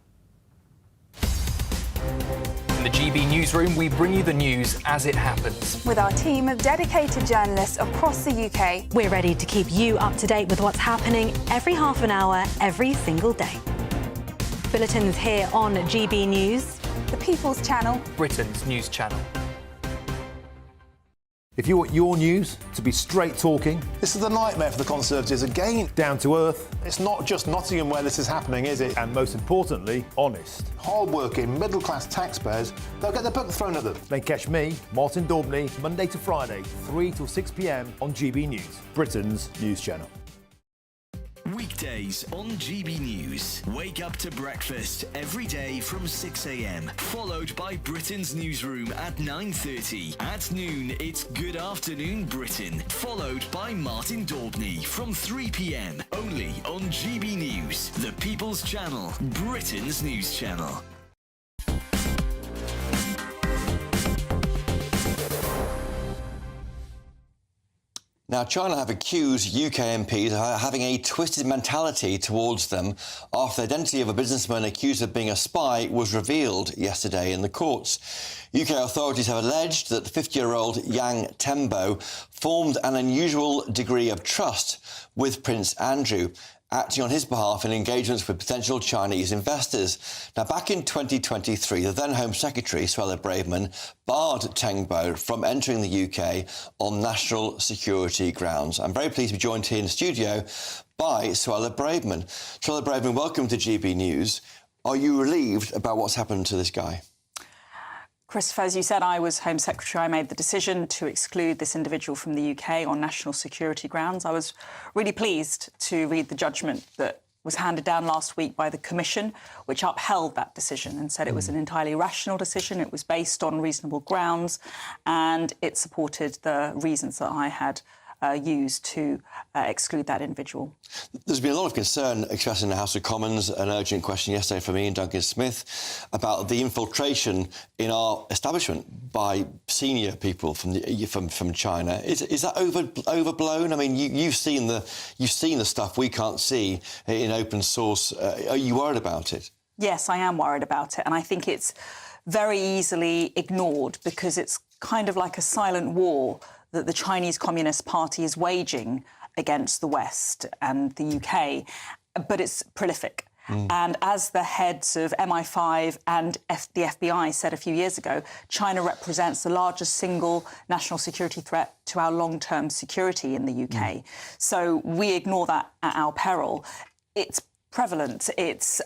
In the GB newsroom, we bring you the news as it happens. With our team of dedicated journalists across the UK, we're ready to keep you up to date with what's happening every half an hour, every single day. Bulletins here on GB News, the People's Channel, Britain's news channel. If you want your news to be straight talking... This is the nightmare for the Conservatives again. Down to earth. It's not just Nottingham where this is happening, is it? And most importantly, honest. Hard-working, middle-class taxpayers, they'll get their book thrown at them. Then catch me, Martin Daubney, Monday to Friday, 3 till 6 p.m. on GB News, Britain's news channel. Weekdays on GB News. Wake up to breakfast every day from 6 a.m. Followed by Britain's newsroom at 9:30. At noon, it's Good Afternoon Britain. Followed by Martin Daubney from 3 p.m. Only on GB News, the People's Channel, Britain's news channel. Now, China have accused UK MPs of having a twisted mentality towards them after the identity of a businessman accused of being a spy was revealed yesterday in the courts. UK authorities have alleged that the 50-year-old Yang Tembo formed an unusual degree of trust with Prince Andrew, acting on his behalf in engagements with potential Chinese investors. Now, back in 2023, the then Home Secretary, Suella Braverman, barred Tengbo from entering the UK on national security grounds. I'm very pleased to be joined here in the studio by Suella Braverman. Suella Braverman, welcome to GB News. Are you relieved about what's happened to this guy? Christopher, as you said, I was Home Secretary. I made the decision to exclude this individual from the UK on national security grounds. I was really pleased to read the judgment that was handed down last week by the Commission, which upheld that decision and said it was an entirely rational decision. It was based on reasonable grounds and it supported the reasons that I had used to exclude that individual. There's been a lot of concern expressed in the House of Commons, an urgent question yesterday from Ian Duncan-Smith about the infiltration in our establishment by senior people from China. Is that overblown? I mean, you've seen the stuff we can't see in open source. Are you worried about it? Yes, I am worried about it, and I think it's very easily ignored because it's kind of like a silent war that the Chinese Communist Party is waging against the West and the UK, but it's prolific. And as the heads of MI5 and the FBI said a few years ago, China represents the largest single national security threat to our long-term security in the UK. So we ignore that at our peril. It's prevalent. It's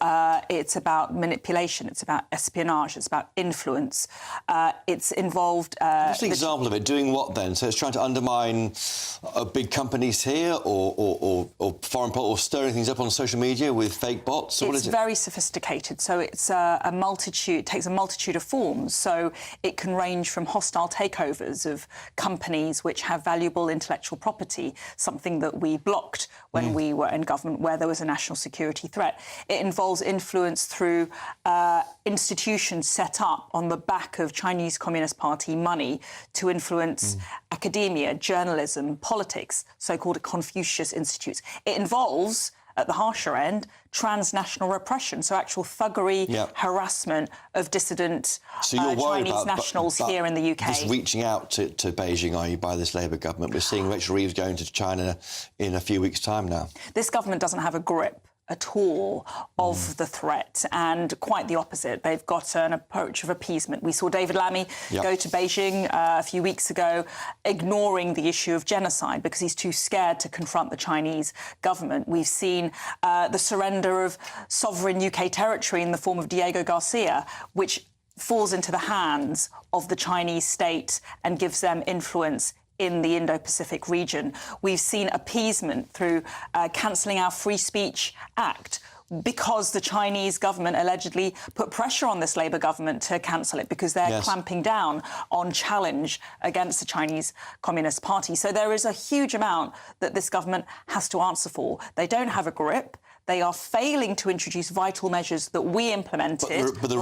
about manipulation. It's about espionage. It's about influence. It's involved. Just an example of it. Doing what then? So it's trying to undermine big companies here, or foreign or stirring things up on social media with fake bots. Or what is it? It's very sophisticated. So it's a multitude. It takes a multitude of forms. So it can range from hostile takeovers of companies which have valuable intellectual property, something that we blocked when we were in government, where there was a national security threat. It involves influence through institutions set up on the back of Chinese Communist Party money to influence academia, journalism, politics, so-called Confucius institutes. It involves, at the harsher end, transnational repression, so actual thuggery, harassment of dissident Chinese nationals here in the UK. Just reaching out to Beijing, are you, by this Labour government? We're seeing Rachel Reeves going to China in a few weeks' time now. This government doesn't have a grip at all of the threat, and quite the opposite. They've got an approach of appeasement. We saw David Lammy go to Beijing a few weeks ago, ignoring the issue of genocide because he's too scared to confront the Chinese government. We've seen the surrender of sovereign UK territory in the form of Diego Garcia, which falls into the hands of the Chinese state and gives them influence in the Indo-Pacific region. We've seen appeasement through cancelling our Free Speech Act because the Chinese government allegedly put pressure on this Labour government to cancel it because they're clamping down on challenge against the Chinese Communist Party. So there is a huge amount that this government has to answer for. They don't have a grip. They are failing to introduce vital measures that we implemented last year. But the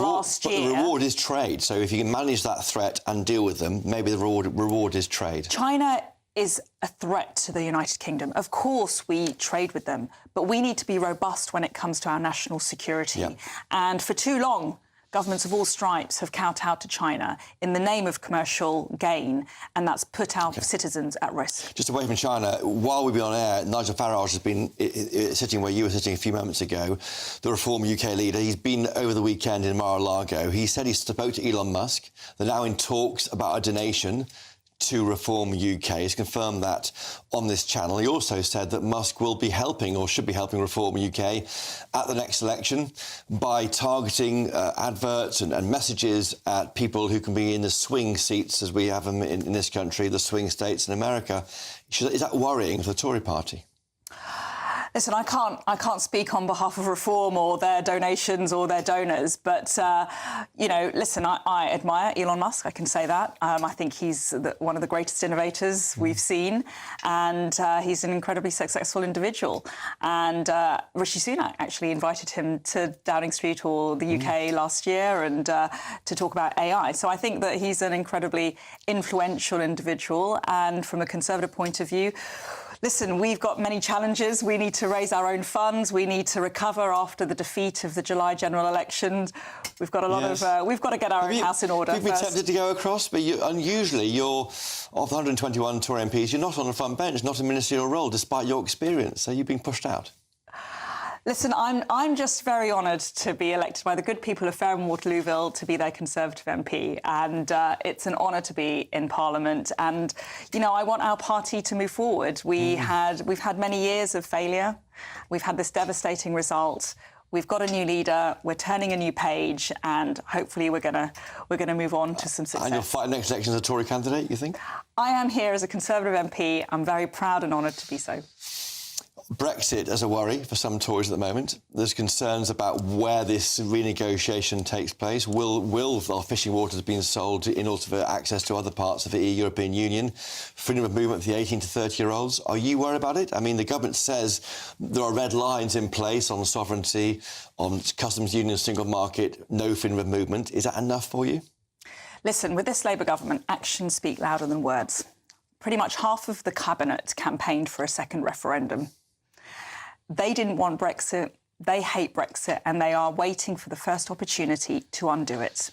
reward is trade. So if you can manage that threat and deal with them, maybe the reward is trade. China is a threat to the United Kingdom. Of course, we trade with them, but we need to be robust when it comes to our national security. And for too long, governments of all stripes have kowtowed to China in the name of commercial gain, and that's put our citizens at risk. Just away from China, while we've been on air, Nigel Farage has been sitting where you were sitting a few moments ago, the Reform UK leader. He's been over the weekend in Mar-a-Lago. He said he spoke to Elon Musk. They're now in talks about a donation to Reform UK. He's confirmed that on this channel. He also said that Musk will be helping, or should be helping, Reform UK at the next election by targeting adverts and messages at people who can be in the swing seats, as we have them in this country, the swing states in America. Is that worrying for the Tory party? Listen, I can't speak on behalf of Reform or their donations or their donors, but, you know, listen, I admire Elon Musk, I can say that. I think he's one of the greatest innovators we've seen, and he's an incredibly successful individual. And Rishi Sunak actually invited him to Downing Street or the UK last year and to talk about AI. So I think that he's an incredibly influential individual, and from a Conservative point of view, listen, we've got many challenges. We need to raise our own funds. We need to recover after the defeat of the July general elections. We've got a lot of... we've got to get our own house in order You've been tempted to go across, but unusually you're, of the 121 Tory MPs, you're not on the front bench, not a ministerial role, despite your experience. So you've been pushed out. Listen, I'm just very honoured to be elected by the good people of Fareham Waterlooville to be their Conservative MP, and it's an honour to be in Parliament. And you know, I want our party to move forward. We've had many years of failure. We've had this devastating result. We've got a new leader. We're turning a new page, and hopefully we're gonna move on to some success. And you'll fight next election as a Tory candidate, you think? I am here as a Conservative MP. I'm very proud and honoured to be so. Brexit as a worry for some Tories at the moment. There's concerns about where this renegotiation takes place. Will our fishing waters being sold in order for access to other parts of the European Union? Freedom of movement for the 18 to 30-year-olds. Are you worried about it? I mean, the government says there are red lines in place on sovereignty, on customs union, single market, no freedom of movement. Is that enough for you? Listen, with this Labour government, actions speak louder than words. Pretty much half of the cabinet campaigned for a second referendum. They didn't want Brexit, they hate Brexit, and they are waiting for the first opportunity to undo it.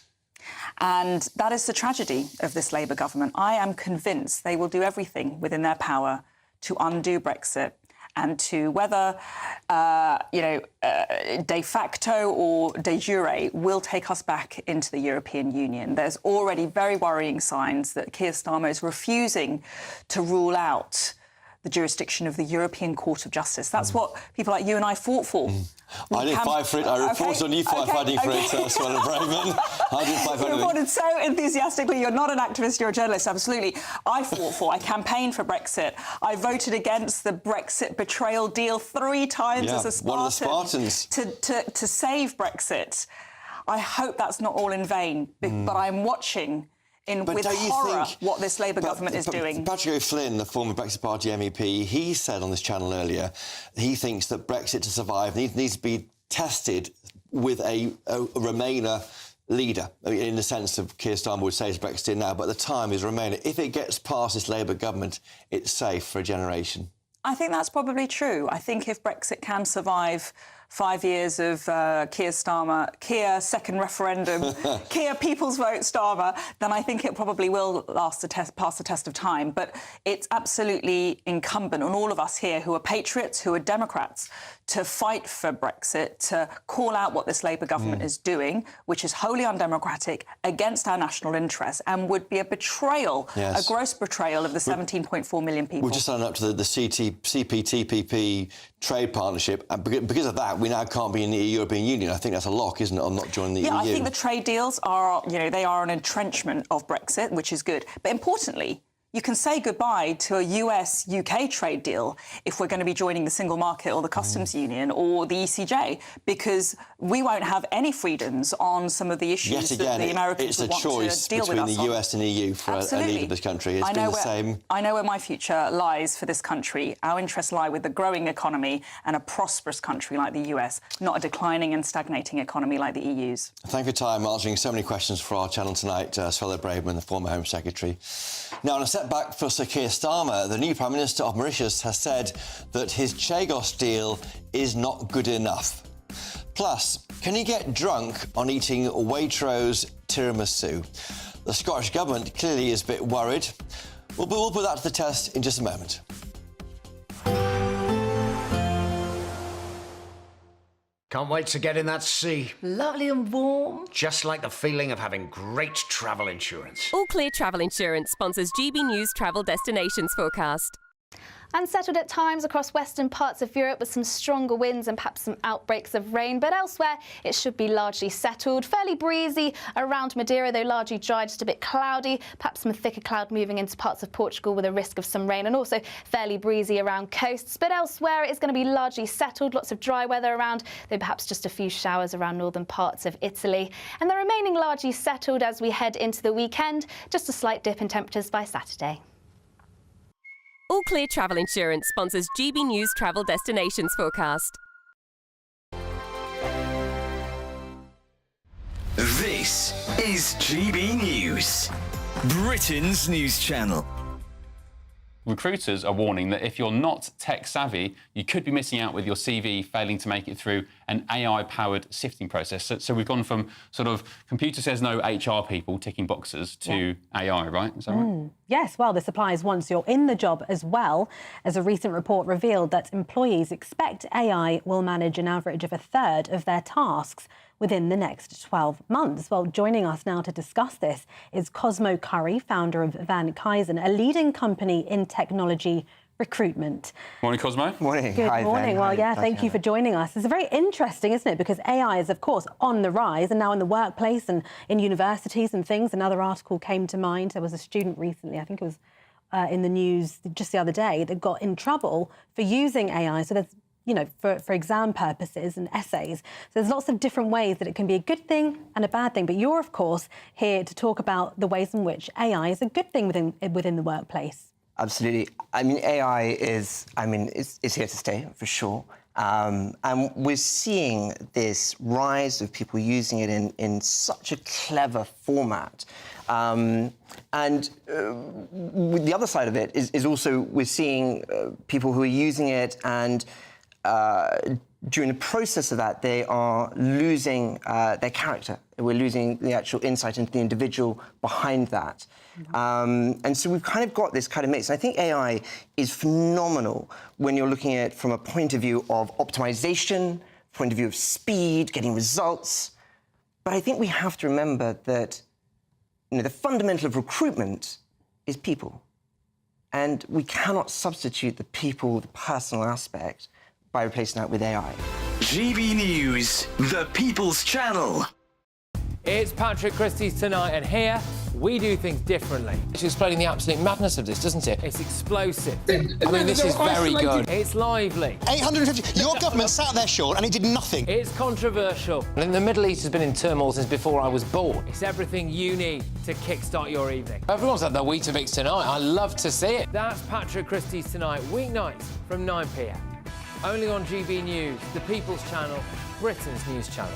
And that is the tragedy of this Labour government. I am convinced they will do everything within their power to undo Brexit and to whether, de facto or de jure, will take us back into the European Union. There's already very worrying signs that Keir Starmer is refusing to rule out the jurisdiction of the European Court of Justice. That's what people like you and I fought for. I didn't fight for it. I reported on you fighting for it, Suella Braverman. I didn't fight for it. You reported so enthusiastically. You're not an activist, you're a journalist, absolutely. I fought for, I campaigned for Brexit. I voted against the Brexit betrayal deal 3 times as a Spartan. One of the Spartans. To save Brexit. I hope that's not all in vain, but I'm watching with horror what this Labour government is doing. Patrick O'Flynn, the former Brexit Party MEP, he said on this channel earlier, he thinks that Brexit to survive needs to be tested with a Remainer leader, in the sense of Keir Starmer would say it's Brexit now, but at the time is Remainer. If it gets past this Labour government, it's safe for a generation. I think that's probably true. I think if Brexit can survive 5 years of Keir Starmer, second referendum, Keir People's Vote Starmer, then I think it probably will pass the test of time. But it's absolutely incumbent on all of us here who are patriots, who are Democrats, to fight for Brexit, to call out what this Labour government is doing, which is wholly undemocratic, against our national interests, and would be a betrayal, a gross betrayal of the 17.4 million people. We're just signing up to the CPTPP trade partnership, and because of that, we now can't be in the European Union. I think that's a lock, isn't it? I'm not joining the EU. Yeah, I think the trade deals are, they are an entrenchment of Brexit, which is good. But importantly, you can say goodbye to a US-UK trade deal if we're going to be joining the single market or the customs union or the ECJ, because we won't have any freedoms on some of the issues that the Americans would want to deal with us on. It's a choice between the US and EU for a leader of this country. It's been the same. I know where my future lies for this country. Our interests lie with the growing economy and a prosperous country like the US, not a declining and stagnating economy like the EU's. Thank you for your time answering so many questions for our channel tonight, Suella Braverman, the former Home Secretary. Now, on a setback for Sir Keir Starmer, the new Prime Minister of Mauritius has said that his Chagos deal is not good enough. Plus, can he get drunk on eating Waitrose tiramisu? The Scottish Government clearly is a bit worried. We'll put that to the test in just a moment. Can't wait to get in that sea. Lovely and warm. Just like the feeling of having great travel insurance. All Clear Travel Insurance sponsors GB News Travel Destinations Forecast. Unsettled at times across western parts of Europe with some stronger winds and perhaps some outbreaks of rain, but elsewhere it should be largely settled. Fairly breezy around Madeira, though largely dry, just a bit cloudy. Perhaps some thicker cloud moving into parts of Portugal with a risk of some rain, and also fairly breezy around coasts. But elsewhere it's going to be largely settled, lots of dry weather around, though perhaps just a few showers around northern parts of Italy. And the remaining largely settled as we head into the weekend, just a slight dip in temperatures by Saturday. All Clear Travel Insurance sponsors GB News Travel Destinations Forecast. This is GB News, Britain's news channel. Recruiters are warning that if you're not tech savvy, you could be missing out with your CV failing to make it through an AI-powered sifting process. So we've gone from sort of computer says no HR people ticking boxes to AI, right? Is that right? Yes, well, this applies once you're in the job as well, as a recent report revealed that employees expect AI will manage an average of a third of their tasks within the next 12 months. Well, joining us now to discuss this is Cosmo Curry, founder of Van Kuysen, a leading company in technology recruitment. Morning, Cosmo. Morning. Good Hi, morning. Van. Well, yeah, thank you for joining us. It's very interesting, isn't it? Because AI is, of course, on the rise and now in the workplace and in universities and things. Another article came to mind. There was a student recently, I think it was in the news just the other day, that got in trouble for using AI. So there's, for exam purposes and essays. So there's lots of different ways that it can be a good thing and a bad thing. But you're, of course, here to talk about the ways in which AI is a good thing within the workplace. Absolutely. I mean, AI is here to stay, for sure. And we're seeing this rise of people using it in such a clever format. And the other side of it is also we're seeing people who are using it and during the process of that, they are losing their character. We're losing the actual insight into the individual behind that. And so we've kind of got this kind of mix. And I think AI is phenomenal when you're looking at it from a point of view of optimization, point of view of speed, getting results. But I think we have to remember that the fundamental of recruitment is people. And we cannot substitute the people, the personal aspect, by replacing that with AI. GB News, the People's Channel. It's Patrick Christys tonight, and here we do things differently. It's explaining the absolute madness of this, doesn't it? It's explosive. I mean, this is very good. It's lively. 850. Your government sat there, Sean, and it did nothing. It's controversial. And the Middle East has been in turmoil since before I was born. It's everything you need to kickstart your evening. Everyone's had their Weetabix tonight. I love to see it. That's Patrick Christys tonight, weeknights from 9 p.m. Only on GB News, the People's Channel, Britain's news channel.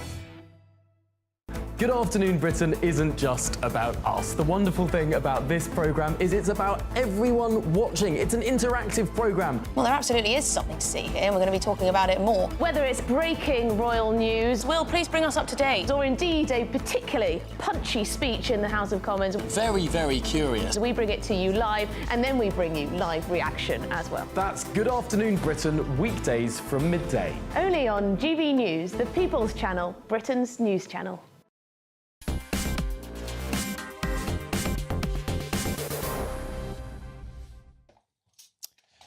Good Afternoon Britain isn't just about us. The wonderful thing about this programme is it's about everyone watching. It's an interactive programme. Well, there absolutely is something to see here, and we're going to be talking about it more. Whether it's breaking royal news, Will, please bring us up to date. or indeed a particularly punchy speech in the House of Commons, Very, very curious. we bring it to you live, and then we bring you live reaction as well. That's Good Afternoon Britain, weekdays from midday. Only on GB News, the People's Channel, Britain's news channel.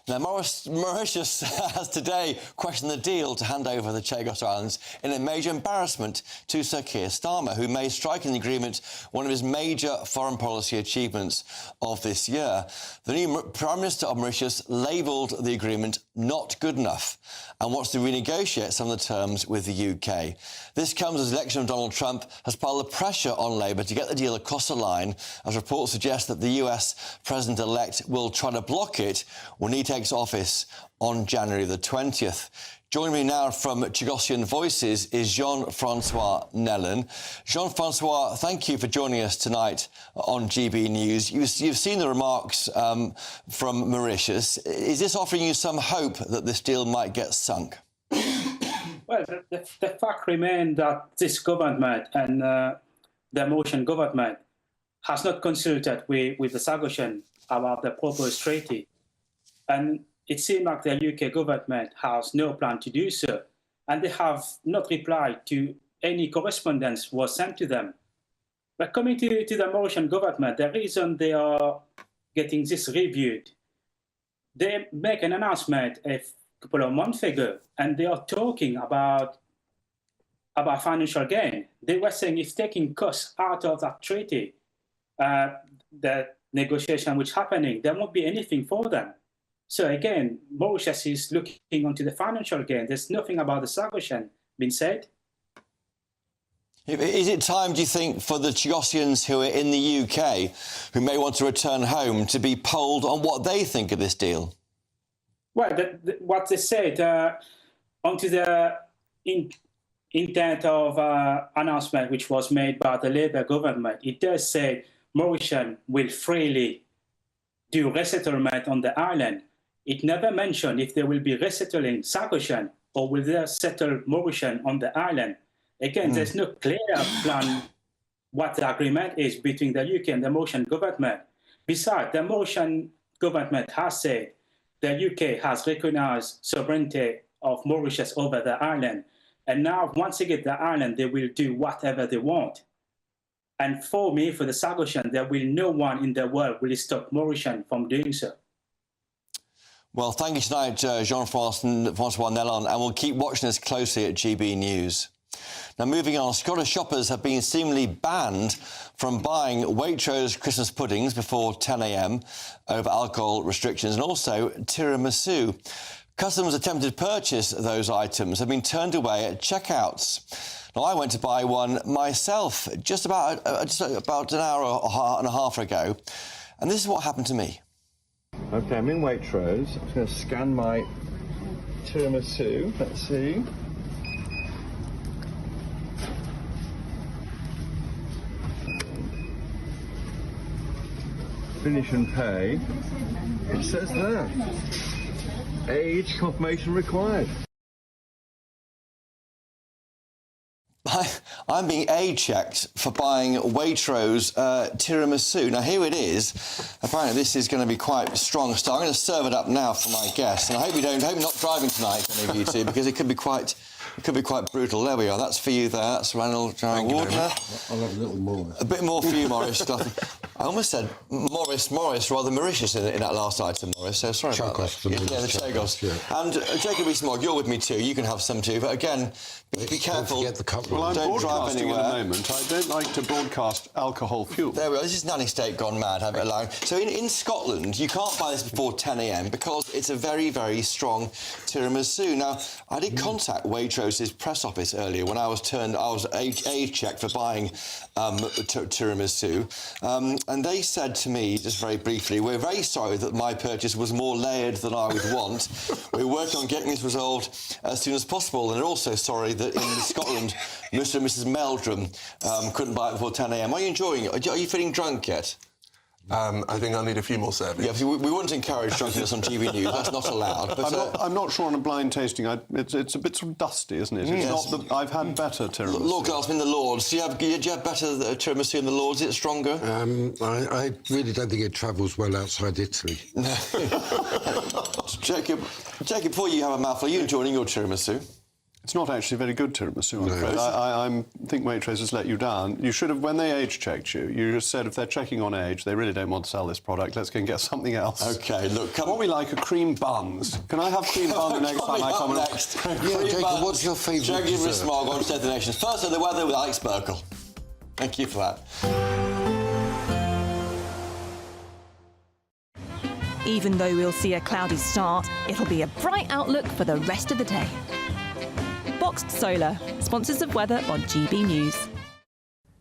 Now, Mauritius has today questioned the deal to hand over the Chagos Islands in a major embarrassment to Sir Keir Starmer, who made striking the agreement one of his major foreign policy achievements of this year. The new Prime Minister of Mauritius labelled the agreement not good enough and wants to renegotiate some of the terms with the UK. This comes as the election of Donald Trump has piled the pressure on Labour to get the deal across the line, as reports suggest that the US President-elect will try to block it when he takes office on January the 20th. Joining me now from Chagosian Voices is Jean-Francois Nellen. Jean-Francois, thank you for joining us tonight on GB News. You've seen the remarks from Mauritius. Is this offering you some hope that this deal might get sunk? Well, the fact remains that this government and the Mauritian government has not consulted with the Chagosian about the proposed treaty. And it seems like the UK government has no plan to do so. And they have not replied to any correspondence was sent to them. But coming to the Mauritian government, the reason they are getting this reviewed, they make an announcement a couple of months ago, and they are talking about financial gain. They were saying if taking costs out of that treaty, the negotiation which is happening, there won't be anything for them. So again, Mauritius is looking onto the financial gain. There's nothing about the Chagosian being said. Is it time, do you think, for the Chagosians who are in the UK, who may want to return home, to be polled on what they think of this deal? Well, what they said onto the intent of announcement which was made by the Labour government, it does say Mauritians will freely do resettlement on the island. It never mentioned if they will be resettling Chagosian or will they settle Mauritian on the island. Again, there's no clear plan what the agreement is between the UK and the Mauritian government. Besides, the Mauritian government has said the UK has recognized sovereignty of Mauritius over the island. And now, once they get the island, they will do whatever they want. And for me, for the Chagosian, there will no one in the world will stop Mauritian from doing so. Well, thank you tonight, Jean-Francois Nellen, and we'll keep watching this closely at GB News. Now, moving on, Scottish shoppers have been seemingly banned from buying Waitrose Christmas puddings before 10 a.m. over alcohol restrictions, and also tiramisu. Customers attempted to purchase those items have been turned away at checkouts. Now, I went to buy one myself just about an hour and a half ago, and this is what happened to me. OK, I'm in Waitrose. I'm just going to scan my tiramisu. Let's see. Finish and pay. It says there, age confirmation required. I'm being age-checked for buying Waitrose tiramisu. Now, here it is. Apparently, this is going to be quite strong stuff. I'm going to serve it up now for my guests. And I hope you're not driving tonight, any of you two, because it could be quite brutal. There we are. That's for you there. That's Ranald Wardner. I'll have a little more. A bit more for you, Maurice. I almost said Morris, rather than Mauritius in that last item, Maurice, so sorry about that. Yeah, the Chagos. Yeah. And Jacob Rees-Mogg, you're with me too. You can have some too. But again, be careful. Well, I'm don't drive broadcasting anywhere. at the moment. I don't like to broadcast alcohol fuel. There we are. This is nanny state gone mad, have it allowed. So in Scotland, you can't buy this before 10 a.m. because it's a very, very strong tiramisu. Now, I did contact Waitrose's press office earlier when I was age checked for buying tiramisu. And they said to me, just very briefly, we're very sorry that my purchase was more layered than I would want. We're working on getting this resolved as soon as possible. And they're also sorry that in Scotland, Mr. and Mrs. Meldrum couldn't buy it before 10 a.m. Are you enjoying it? Are you feeling drunk yet? I think I need a few more servings. Yeah, we wouldn't encourage drunkenness on TV News. That's not allowed. But, I'm not sure on a blind tasting. It's a bit sort of dusty, isn't it? It's not I've had better tiramisu. Lord Glassman, the Lords. Do you have better tiramisu in the Lords? Is it stronger? I really don't think it travels well outside Italy. Jacob, before you have a mouthful, are you enjoying your tiramisu? It's not actually very good tiramisu, I'm afraid. I think Waitrose has let you down. You should have, when they age-checked you, you just said if they're checking on age, they really don't want to sell this product, let's go and get something else. OK, look, what we like are cream buns. Can I have cream buns the next time I come along? Yeah, Jacob, what's your favourite Jacob dessert? Rees-Mogg on State of the Nations. First on the weather with Alex Burkle. Thank you for that. Even though we'll see a cloudy start, it'll be a bright outlook for the rest of the day. Boxed Solar, sponsors of weather on GB News.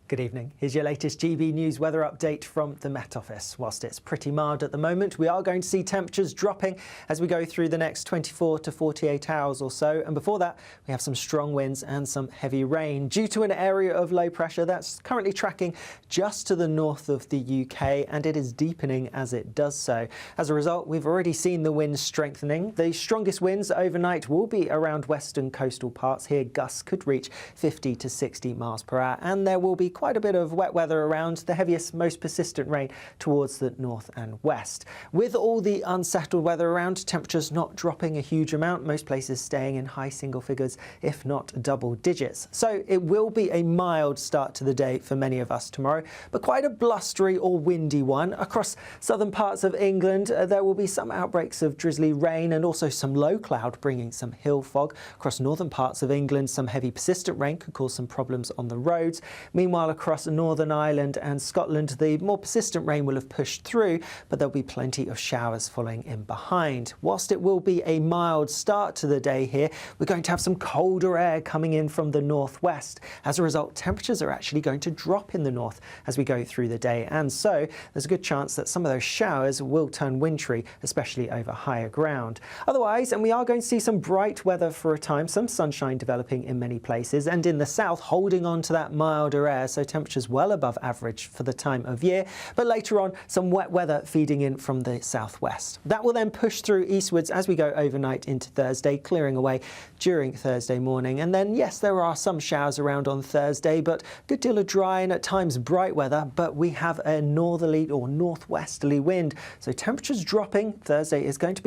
Good evening. Here's your latest GB News weather update from the Met Office. Whilst it's pretty mild at the moment, we are going to see temperatures dropping as we go through the next 24 to 48 hours or so. And before that, we have some strong winds and some heavy rain due to an area of low pressure that's currently tracking just to the north of the UK, and it is deepening as it does so. As a result, we've already seen the winds strengthening. The strongest winds overnight will be around western coastal parts. Here, gusts could reach 50 to 60 miles per hour, and there will be quite a bit of wet weather around, the heaviest, most persistent rain towards the north and west. With all the unsettled weather around, temperatures not dropping a huge amount, most places staying in high single figures, if not double digits. So it will be a mild start to the day for many of us tomorrow, but quite a blustery or windy one. Across southern parts of England, there will be some outbreaks of drizzly rain and also some low cloud, bringing some hill fog. Across northern parts of England, some heavy persistent rain could cause some problems on the roads. Meanwhile, across Northern Ireland and Scotland, the more persistent rain will have pushed through, but there'll be plenty of showers following in behind. Whilst it will be a mild start to the day here, we're going to have some colder air coming in from the northwest. As a result, temperatures are actually going to drop in the north as we go through the day, and so there's a good chance that some of those showers will turn wintry, especially over higher ground. Otherwise, and we are going to see some bright weather for a time, some sunshine developing in many places, and in the south holding on to that milder air, so temperatures well above average for the time of year, but later on some wet weather feeding in from the southwest. That will then push through eastwards as we go overnight into Thursday, clearing away during Thursday morning. And then, yes, there are some showers around on Thursday, but a good deal of dry and at times bright weather, but we have a northerly or northwesterly wind, so temperatures dropping. Thursday is going to be